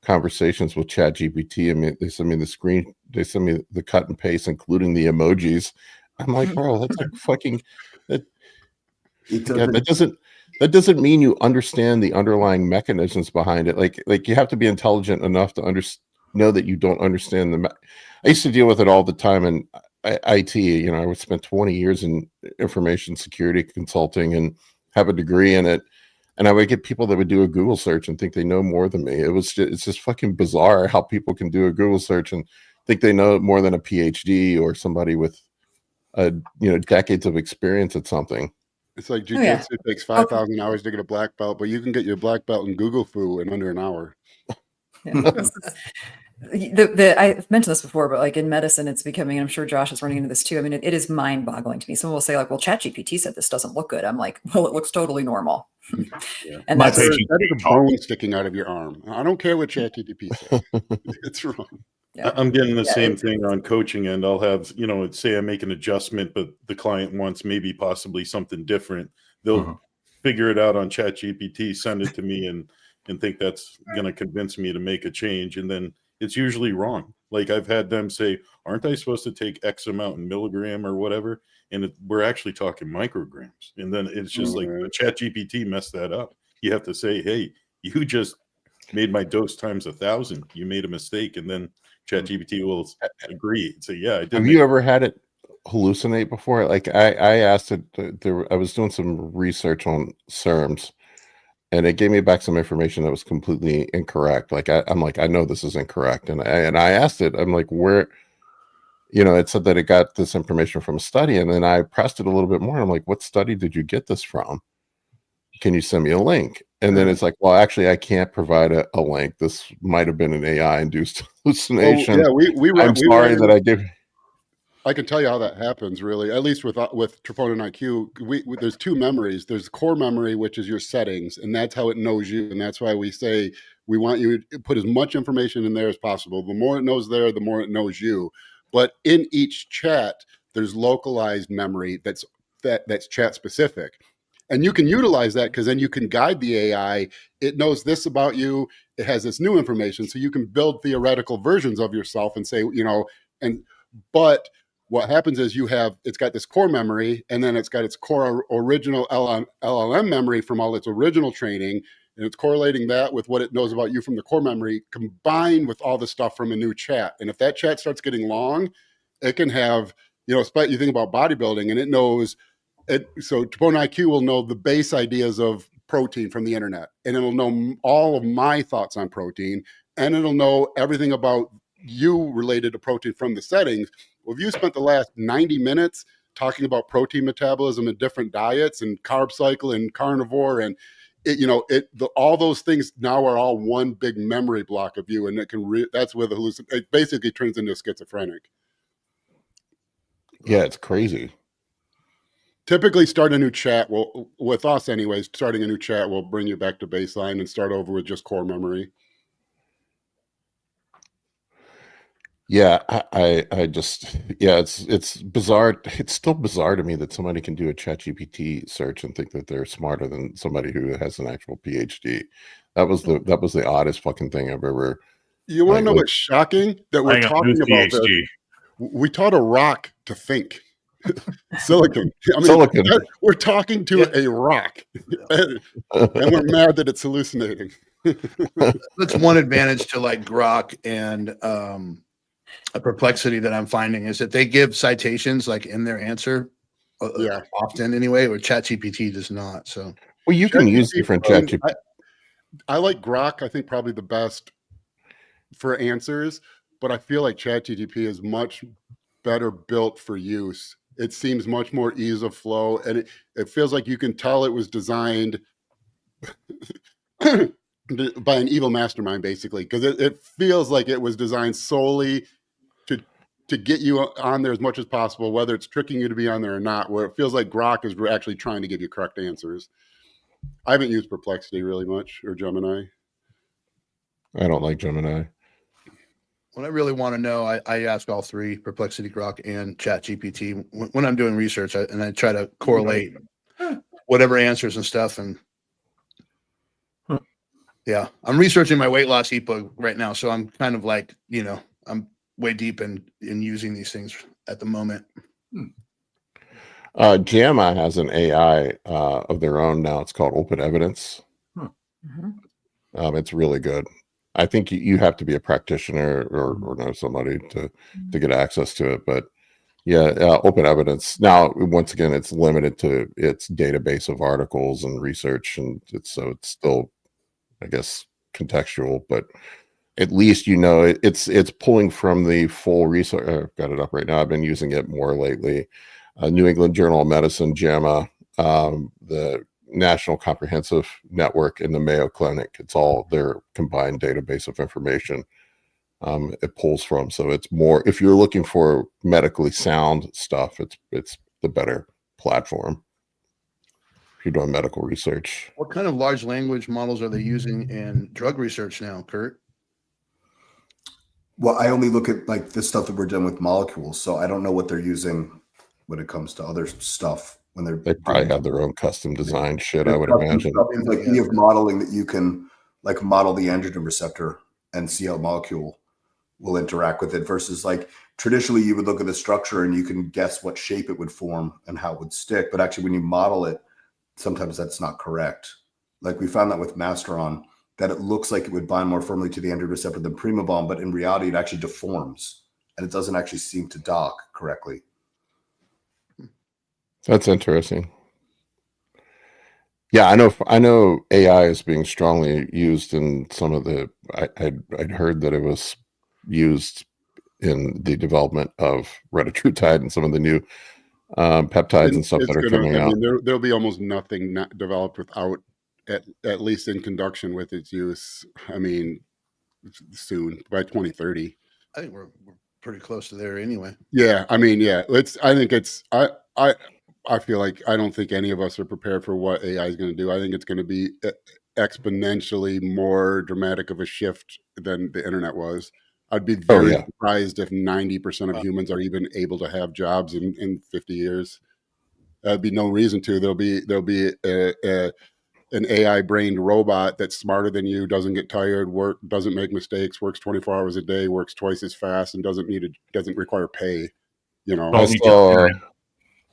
conversations with ChatGPT. I mean, they send me the screen, they send me the cut and paste, including the emojis. I'm like, bro, that's like fucking that. That doesn't mean you understand the underlying mechanisms behind it. Like you have to be intelligent enough to know that you don't understand I used to deal with it all the time in IT. I would spend 20 years in information security consulting and have a degree in it. And I would get people that would do a Google search and think they know more than me. It's just fucking bizarre how people can do a Google search and think they know more than a PhD or somebody with decades of experience at something. It's like jiu-jitsu takes 5,000 hours to get a black belt, but you can get your black belt in Google Fu in under an hour. Yeah. I've mentioned this before, but like in medicine, it's becoming, and I'm sure Josh is running into this too. I mean, it is mind boggling to me. Someone will say like, well, ChatGPT said this doesn't look good. I'm like, well, it looks totally normal. Yeah. And that is a bone sticking out of your arm. I don't care what ChatGPT says. It's wrong. Yeah. I'm getting the same thing on coaching end. I'll have, say I make an adjustment, but the client wants maybe possibly something different. They'll figure it out on ChatGPT, send it to me and think that's going to convince me to make a change. And then it's usually wrong. Like I've had them say, aren't I supposed to take X amount in milligram or whatever? And we're actually talking micrograms. And then it's just like the ChatGPT messed that up. You have to say, hey, you just made my dose times 1,000. You made a mistake. And then ChatGPT will agree. So yeah, I did. Have you ever had it hallucinate before? Like I asked it. I was doing some research on SERMs, and it gave me back some information that was completely incorrect. Like I'm like, I know this is incorrect, and I asked it. I'm like, where, it said that it got this information from a study, and then I pressed it a little bit more. I'm like, what study did you get this from? Can you send me a link? And then it's like, well, actually, I can't provide a link. This might have been an AI-induced hallucination. Oh, yeah, I'm sorry that I gave. I can tell you how that happens, really. At least with Troponin IQ, there's two memories. There's core memory, which is your settings, and that's how it knows you. And that's why we say we want you to put as much information in there as possible. The more it knows there, the more it knows you. But in each chat, there's localized memory that's chat specific. And you can utilize that because then you can guide the AI. It knows this about you. It has this new information. So you can build theoretical versions of yourself and say, but what happens is it's got this core memory, and then it's got its core original LLM memory from all its original training. And it's correlating that with what it knows about you from the core memory, combined with all the stuff from a new chat. And if that chat starts getting long, it can have, you think about bodybuilding, and it knows so Troponin IQ will know the base ideas of protein from the internet, and it'll know all of my thoughts on protein, and it'll know everything about you related to protein from the settings. Well, if you spent the last 90 minutes talking about protein metabolism and different diets and carb cycle and carnivore, and all those things now are all one big memory block of you, and it can that's where it basically turns into a schizophrenic. Yeah, it's crazy. Typically, start a new chat. Well, with us anyways, starting a new chat will bring you back to baseline and start over with just core memory. Yeah, it's bizarre. It's still bizarre to me that somebody can do a ChatGPT search and think that they're smarter than somebody who has an actual PhD. That was the oddest fucking thing I've ever. You want to know what's shocking? That we're talking about this. We taught a rock to think. Silicon. Silicon. We're talking to a rock, and we're mad that it's hallucinating. That's one advantage to like Grok and a Perplexity that I'm finding is that they give citations like in their answer, often anyway, where ChatGPT does not. So, well, you can use different ChatGPT. I like Grok. I think probably the best for answers, but I feel like ChatGPT is much better built for use. It seems much more ease of flow, and it feels like you can tell it was designed by an evil mastermind, basically, because it feels like it was designed solely to get you on there as much as possible, whether it's tricking you to be on there or not, where it feels like Grok is actually trying to give you correct answers. I haven't used Perplexity really much, or Gemini. I don't like Gemini. When I really want to know, I ask all three, Perplexity, Grok, and ChatGPT, when I'm doing research, and I try to correlate whatever answers and stuff. And yeah, I'm researching my weight loss ebook right now, so I'm kind of like, I'm way deep in using these things at the moment. JAMA has an AI of their own now. It's called Open Evidence. It's really good. I think you have to be a practitioner or know somebody to get access to it. But yeah, Open Evidence. Now, once again, it's limited to its database of articles and research, and it's still, I guess, contextual. But at least it's pulling from the full research. I've got it up right now. I've been using it more lately. New England Journal of Medicine, JAMA, the National Comprehensive Network, and the Mayo Clinic. It's all their combined database of information it pulls from. So it's more, if you're looking for medically sound stuff, it's the better platform if you're doing medical research. What kind of large language models are they using in drug research now, Kurt? Well, I only look at like the stuff that we're doing with molecules, so I don't know what they're using when it comes to other stuff. When they probably have their own custom design shit, I would imagine. Like you have modeling that you can like model the androgen receptor and see how a molecule will interact with it versus like traditionally you would look at the structure and you can guess what shape it would form and how it would stick. But actually when you model it, sometimes that's not correct. Like we found that with Masteron, that it looks like it would bind more firmly to the androgen receptor than Primabomb, but in reality it actually deforms and it doesn't actually seem to dock correctly. That's interesting. Yeah, I know AI is being strongly used in some of the. I'd heard that it was used in the development of retatrutide and some of the new peptides and stuff It's that are gonna. coming I out. mean, there'll be almost nothing not developed without, at least in conjunction with its use. I mean, soon by 2030. I think we're pretty close to there anyway. Yeah, I mean, yeah. I think it's. I feel like I don't think any of us are prepared for what AI is going to do. I think it's going to be exponentially more dramatic of a shift than the internet was. I'd be Oh very yeah, surprised if 90% of Wow. humans are even able to have jobs in 50 years. There'd be no reason to. There'll be an AI brained robot that's smarter than you, doesn't get tired, doesn't make mistakes, works 24 hours a day, works twice as fast, and doesn't require pay. You know, I Don't need saw.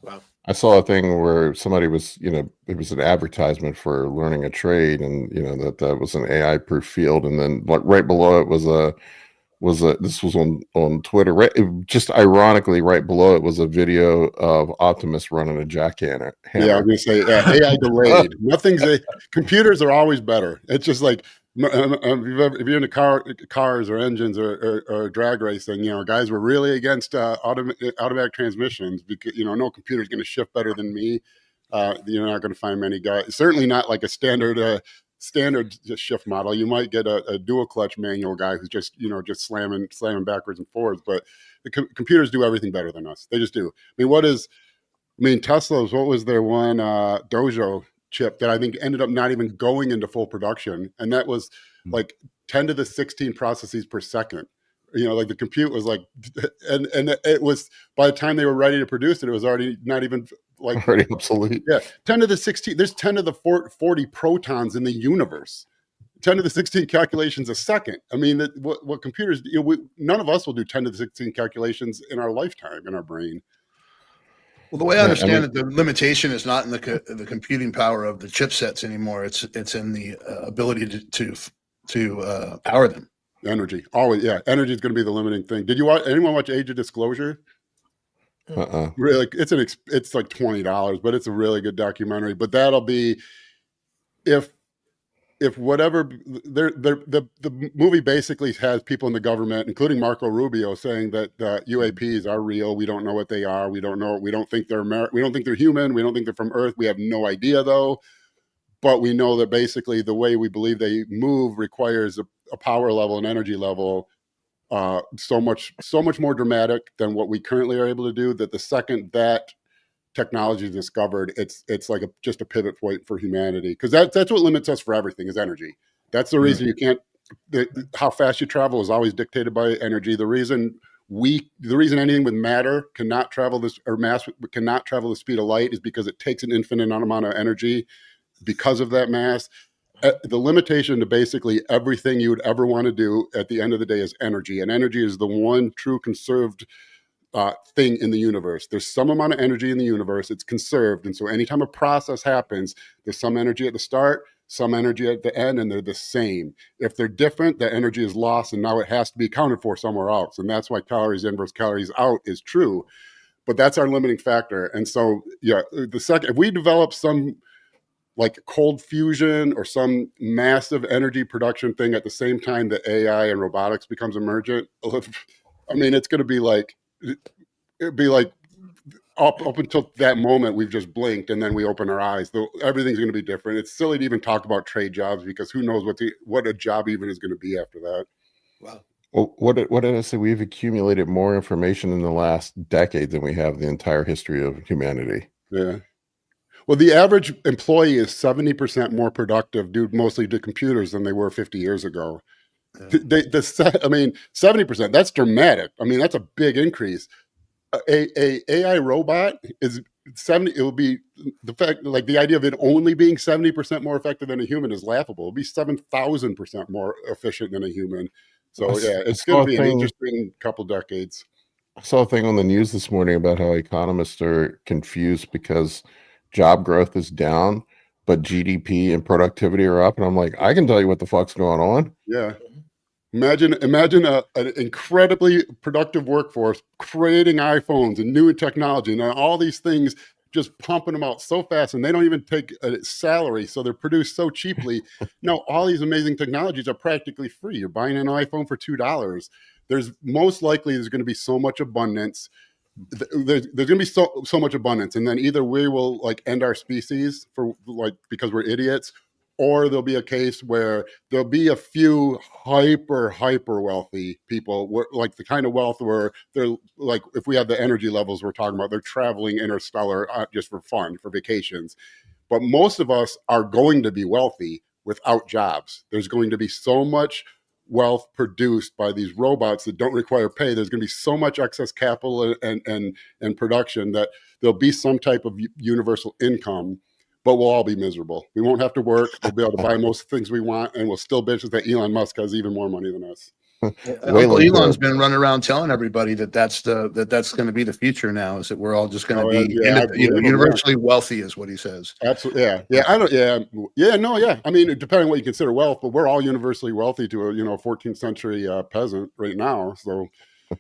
Wow. I saw a thing where somebody was, it was an advertisement for learning a trade, and that was an AI proof field, and then like right below it was a this was on Twitter, right? Just ironically, right below it was a video of Optimus running a jackhammer. yeah, I'm gonna say AI delayed. Computers are always better. It's just like if you're into cars or engines or drag racing, guys were really against automatic transmissions because no computer's going to shift better than me. You're not going to find many guys. Certainly not like a standard shift model. You might get a dual clutch manual guy who's just slamming backwards and forwards. But the computers do everything better than us. They just do. Tesla's, what was their one Dojo chip that I think ended up not even going into full production, and that was like 10 to the 16 processes per second. Like the compute was like, and it was, by the time they were ready to produce it, it was already not even like Already obsolete. Yeah, 10 to the 16. There's 10 to the 40 protons in the universe. 10 to the 16 calculations a second. I mean, what computers, none of us will do 10 to the 16 calculations in our lifetime in our brain. Well, the way I understand it, the limitation is not in the computing power of the chipsets anymore. It's in the ability to power them. Energy, always, yeah. Energy is going to be the limiting thing. Did anyone watch Age of Disclosure? Really, it's like $20, but it's a really good documentary. But that'll be if whatever the movie basically has people in the government, including Marco Rubio, saying that UAPs are real. We don't know what they are. We don't know. We don't think they're we don't think they're human. We don't think they're from Earth. We have no idea though. But we know that basically the way we believe they move requires a power level and energy level so much more dramatic than what we currently are able to do, that the second that technology is discovered, it's like just a pivot point for humanity, because that's what limits us for everything is energy. That's the reason you can't. How fast you travel is always dictated by energy. The reason anything with matter cannot travel mass cannot travel the speed of light is because it takes an infinite amount of energy because of that mass. The limitation to basically everything you would ever want to do at the end of the day is energy, and energy is the one true conserved thing in the universe. There's some amount of energy in the universe. It's conserved. And so anytime a process happens, there's some energy at the start, some energy at the end, and they're the same. If they're different, that energy is lost, and now it has to be accounted for somewhere else. And that's why calories in versus calories out is true. But that's our limiting factor. And so, yeah, if we develop some like cold fusion or some massive energy production thing at the same time that AI and robotics becomes emergent, I mean, it's going to be like, it'd be like up until that moment we've just blinked and then we open our eyes. Everything's going to be different. It's silly to even talk about trade jobs because who knows what a job even is going to be after that. Wow. Well, what did I say? We've accumulated more information in the last decade than we have the entire history of humanity. Yeah. Well, the average employee is 70% more productive due mostly to computers than they were 50 years ago. Yeah. 70%, that's dramatic. I mean, that's a big increase. A AI robot is 70. It will be the fact, like the idea of it only being 70% more effective than a human is laughable. It'll be 7,000% more efficient than a human. So yeah, it's going to be an interesting couple decades. I saw a thing on the news this morning about how economists are confused because job growth is down, but GDP and productivity are up. And I'm like, I can tell you what the fuck's going on. Yeah. Imagine an incredibly productive workforce creating iPhones and new technology and all these things just pumping them out so fast, and they don't even take a salary, so they're produced so cheaply. No, all these amazing technologies are practically free. You're buying an iPhone for $2. There's most likely there's going to be so much abundance. There's going to be so much abundance, and then either we will like end our species for like because we're idiots, or there'll be a case where there'll be a few hyper wealthy people, like the kind of wealth where they're like, if we have the energy levels we're talking about, they're traveling interstellar just for fun, for vacations. But most of us are going to be wealthy without jobs. There's going to be so much wealth produced by these robots that don't require pay. There's going to be so much excess capital and production that there'll be some type of universal income, but we'll all be miserable. We won't have to work. We'll be able to buy most things we want, and we'll still bitch that Elon Musk has even more money than us. Uncle Elon's been running around telling everybody that's going to be the future now, is that we're all just going to be universally wealthy, is what he says. Absolutely. Yeah. I mean, depending on what you consider wealth, but we're all universally wealthy to a 14th century peasant right now. So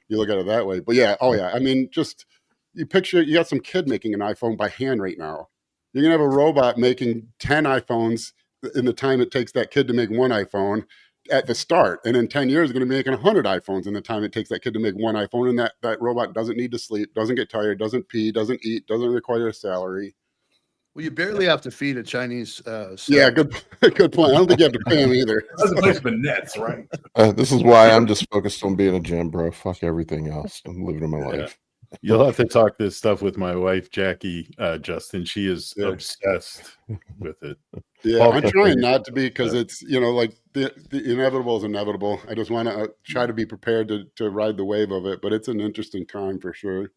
you look at it that way. But I mean, just you picture you got some kid making an iPhone by hand right now. You're gonna have a robot making 10 iPhones in the time it takes that kid to make one iPhone at the start, and in 10 years, going to be making 100 iPhones in the time it takes that kid to make one iPhone. And that robot doesn't need to sleep, doesn't get tired, doesn't pee, doesn't eat, doesn't require a salary. Well, you barely have to feed a Chinese. Yeah, good point. I don't think you have to pay him either. That's a place for nets, right? This is why I'm just focused on being a gym bro. Fuck everything else. I'm living my life. You'll have to talk this stuff with my wife, Jackie, Justin. She is obsessed with it. Yeah, I'm trying not to be, because it's, like the inevitable is inevitable. I just want to try to be prepared to ride the wave of it, but it's an interesting time for sure.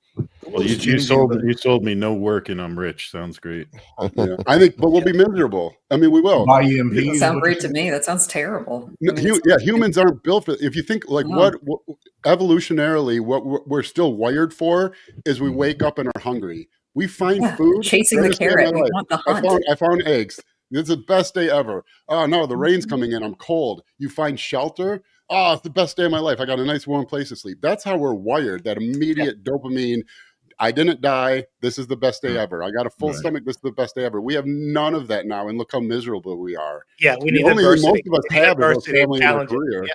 Well, you sold me no work and I'm rich. Sounds great. Yeah, I think, but we'll be miserable. I mean, we will. That sounds great to me. That sounds terrible. Humans aren't built for. If you think like what evolutionarily, what we're still wired for is we wake up and are hungry. We find food. Chasing the carrot. We want the hunt. I found eggs. This is the best day ever. Oh no, the rain's coming in. I'm cold. You find shelter. Oh, it's the best day of my life. I got a nice warm place to sleep. That's how we're wired. That immediate dopamine. I didn't die. This is the best day ever. I got a full stomach. This is the best day ever. We have none of that now, and look how miserable we are. Yeah, we need only adversity. Most of us have is our family and our career. Yeah.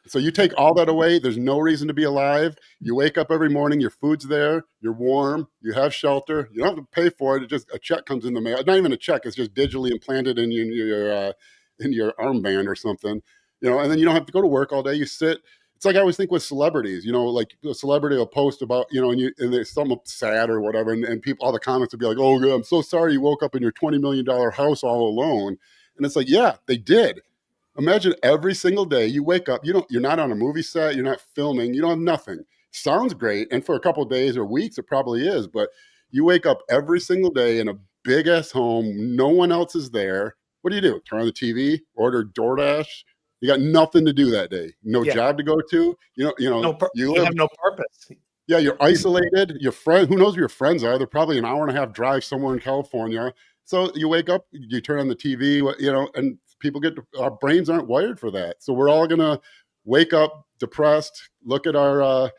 So you take all that away, there's no reason to be alive. You wake up every morning, your food's there, you're warm, you have shelter, you don't have to pay for it. It just a check comes in the mail. Not even a check, it's just digitally implanted in your armband or something. And then you don't have to go to work all day. You sit. It's like I always think with celebrities, like a celebrity will post about, and there's something sad or whatever, and people, all the comments would be like, "Oh, I'm so sorry you woke up in your $20 million house all alone." And it's like, yeah, they did. Imagine every single day you wake up, you're not on a movie set, you're not filming, you don't have nothing. Sounds great. And for a couple of days or weeks, it probably is, but you wake up every single day in a big ass home. No one else is there. What do? Turn on the TV, order DoorDash. You got nothing to do that day. No job to go to. You have no purpose. Yeah, you're isolated. Your friend, who knows where your friends are? They're probably an hour and a half drive somewhere in California. So you wake up, you turn on the TV, and people our brains aren't wired for that. So we're all gonna wake up depressed, look at our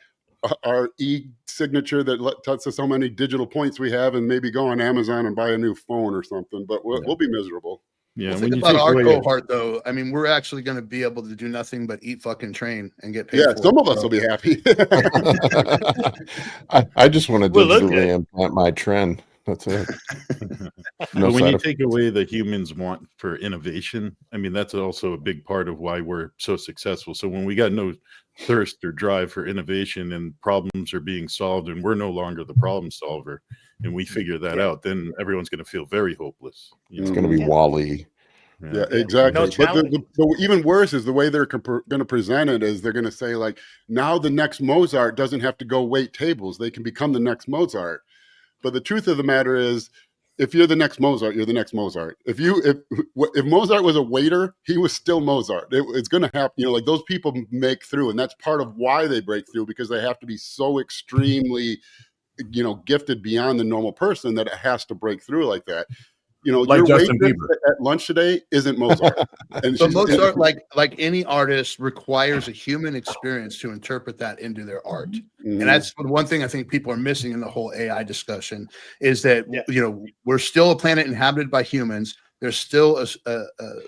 e-signature that tells us how many digital points we have, and maybe go on Amazon and buy a new phone or something. But we'll be miserable. Yeah, think about our cohort, though. I mean, we're actually going to be able to do nothing but eat, fucking train, and get paid. Yeah, some of us will be happy. I just want to digitally implant my trend. That's it. But when you take away the humans want for innovation, I mean, that's also a big part of why we're so successful. So when we got no thirst or drive for innovation and problems are being solved and we're no longer the problem solver, and we figure that out, then everyone's going to feel very hopeless. It's going to be Wall-E. Yeah, exactly. But the even worse is the way they're going to present it is they're going to say, like, now the next Mozart doesn't have to go wait tables. They can become the next Mozart. But the truth of the matter is, if you're the next Mozart, you're the next Mozart. If Mozart was a waiter, he was still Mozart. It's going to happen. Like those people make through, and that's part of why they break through, because they have to be so extremely, gifted beyond the normal person that it has to break through like that. You know, Like your Justin waitress Bieber. at lunch today isn't Mozart. And So she's- Mozart, like any artist, requires a human experience to interpret that into their art. Mhm. And that's the one thing I think people are missing in the whole AI discussion is that Yeah. you know we're still a planet inhabited by humans. There's still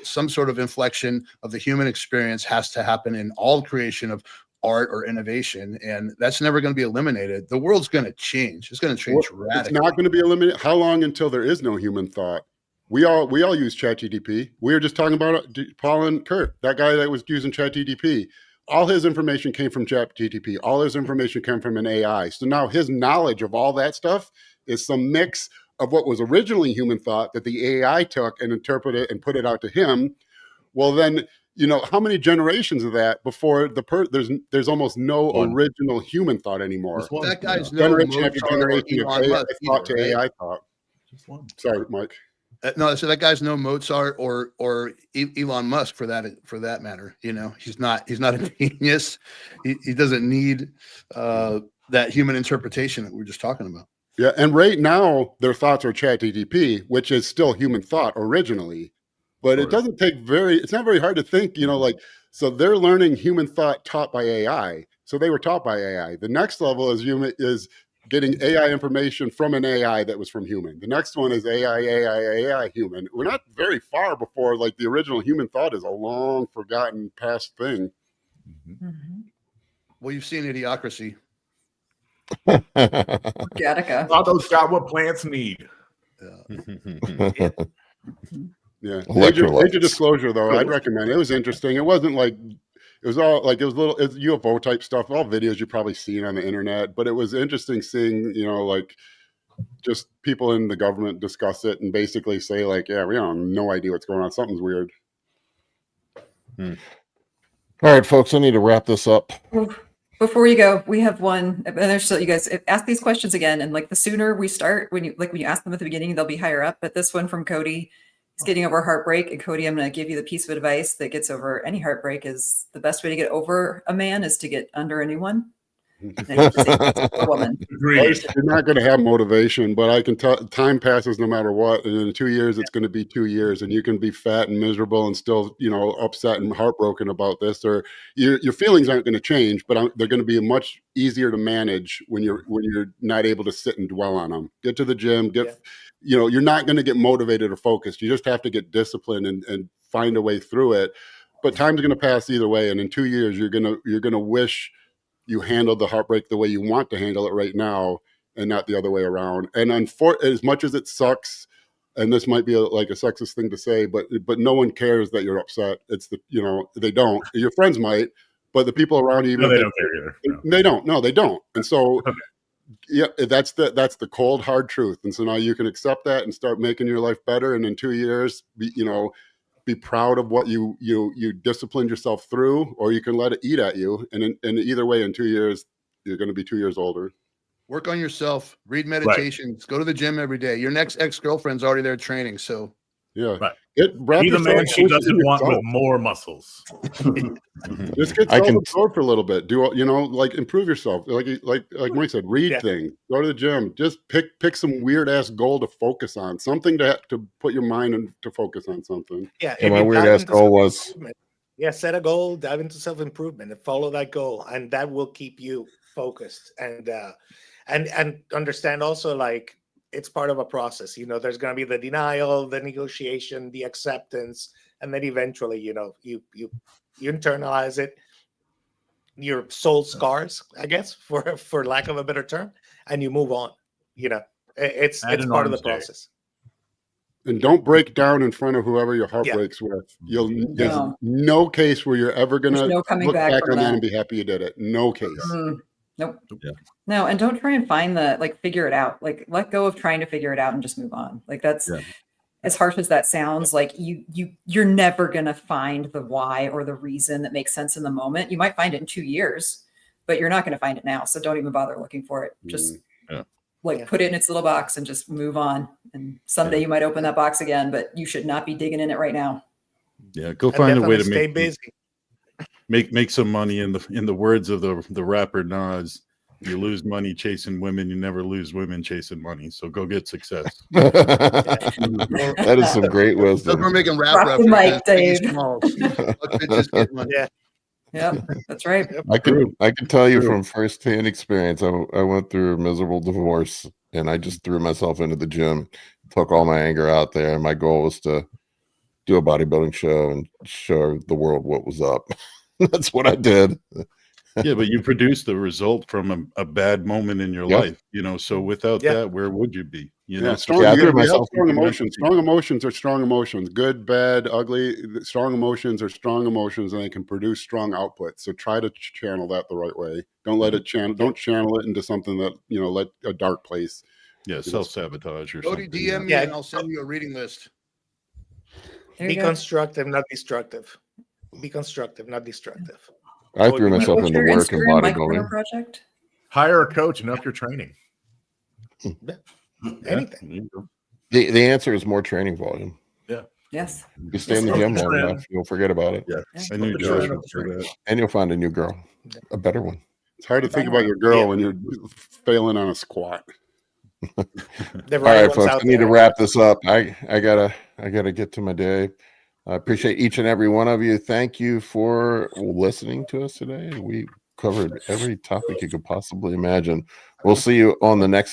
some sort of inflection of the human experience has to happen in all creation of art or innovation, and that's never going to be eliminated. The world's going to change. It's going to change It's radically. not going to be eliminated. How long until there is no human thought? We all use ChatGPT. We were just talking about Paul and Kurt, that guy that was using ChatGPT. All his information came from ChatGPT. All his information came from an AI. So now his knowledge of all that stuff is some mix of what was originally human thought that the AI took and interpreted and put it out to him. Well, then, you know, how many generations of that before there's almost no One. original human thought anymore. Just one. That guy's no Generation after Mozart or generation of Elon AI Musk thought to either, right? AI thought. Just one. Sorry, Mike. No, so that guy's no Mozart or Elon Musk for that matter. You know, he's not a genius. He doesn't need that human interpretation that we were just talking about. Yeah, and right now their thoughts are ChatGPT, which is still human thought originally, but it doesn't take it's not very hard to think, you know, like, so they're learning human thought taught by AI. So they were taught by AI. The next level is getting AI information from an AI that was from human. The next one is AI human. We're not very far before like the original human thought is a long forgotten past thing. Mm-hmm. Well, you've seen Idiocracy. Gattaca. Otto's got what plants need. Yeah. Electrolytes. Major disclosure though, I'd recommend it. It was interesting. It wasn't like it was UFO type stuff, all videos you've probably seen on the internet, but it was interesting seeing, you know, like just people in the government discuss it and basically say like, yeah, we have no idea what's going on. Something's weird. All right, folks, I need to wrap this up. Before you go, we have one, and there's still, you guys ask these questions again, and like the sooner we start, when you ask them at the beginning, they'll be higher up. But this one from Cody, he's getting over heartbreak, and Cody, I'm going to give you the piece of advice that gets over any heartbreak is the best way to get over a man is to get under anyone. A woman. Agreed. You're not going to have motivation, but I can tell time passes no matter what. And in 2 years, it's going to be 2 years, and you can be fat and miserable and still, you know, upset and heartbroken about this. Or your feelings aren't going to change, but they're going to be much easier to manage when you're not able to sit and dwell on them. Get to the gym. You know, you're not going to get motivated or focused. You just have to get disciplined and find a way through it. But time's going to pass either way, and in 2 years, you're gonna wish you handled the heartbreak the way you want to handle it right now and not the other way around. And as much as it sucks, and this might be like a sexist thing to say, but no one cares that you're upset. It's they don't. Your friends might, but the people around you, No, they don't care either. No. They don't. No, they don't. And so, Okay. yeah, that's the cold, hard truth. And so now you can accept that and start making your life better. And in 2 years, be proud of what you disciplined yourself through, or you can let it eat at you. And either way, in 2 years, you're going to be 2 years older. Work on yourself. Read meditations. Go to the gym every day. Your next ex-girlfriend's already there training. So yeah, Right. Be the man she doesn't want with more muscles. Just get self-absorbed for a little bit. Do like improve yourself. Like Mike said, read things. Go to the gym. Just pick some weird ass goal to focus on. Something to put your mind and to focus on something. Yeah. And my weird ass goal was set a goal, dive into self-improvement, and follow that goal, and that will keep you focused and understand also like it's part of a process. You know, there's going to be the denial, the negotiation, the acceptance, and then eventually, you internalize it. Your soul scars, I guess, for lack of a better term, and you move on. You know, it's part of the process. And don't break down in front of whoever your heart breaks with. There's no case where you're ever going to look back on that and be happy you did it. No case. Nope. Yeah. No, and don't try and find figure it out. Like, let go of trying to figure it out and just move on. Like, that's as harsh as that sounds. Like, you're never gonna find the why or the reason that makes sense in the moment. You might find it in 2 years, but you're not gonna find it now. So don't even bother looking for it. Just put it in its little box and just move on. And someday you might open that box again, but you should not be digging in it right now. Yeah, go find a way to stay busy. Make some money in the words of the rapper Nas. You lose money chasing women, you never lose women chasing money. So go get success. That is some great Because wisdom. we're making rap Drop the references. mic, Biggie Dave. Smalls. Let bitches get money. Yeah. Yeah, that's right. I can tell you True. from firsthand experience. I went through a miserable divorce, and I just threw myself into the gym, took all my anger out there, and my goal was to do a bodybuilding show and show the world what was up. That's what I did. Yeah, but you produced the result from a bad moment in your Yep. life, you know. So without Yeah. that, where would you be? You know, Yeah, strong. Yeah, I You threw gotta have myself strong into emotions. mental Strong emotions are strong emotions. Good, bad, ugly. Strong emotions are strong emotions, and they can produce strong output. So try to channel that the right way. Don't let it channel. Don't channel it into something that let a dark place. yeah, self-sabotage or Cody, something. DM me Yeah. and I'll send you a reading list. There Be you go. constructive, not destructive. Be constructive, not destructive. I So threw you- myself What's into your work in Instagram micro bodybuilding. project? Hire a coach and up your training. Anything. There you go. The answer is more training volume. Yes. You stay in the gym long enough, you'll forget about it, Yeah, Yeah. I knew Put the Josh trend would up the say trend. that. and you'll find a new girl, a better one. It's hard to think about your girl when you're failing on a squat. The All right right, ones folks, out I need to there. wrap this up. I gotta get to my day. I appreciate each and every one of you. Thank you for listening to us today. We covered every topic you could possibly imagine. We'll see you on the next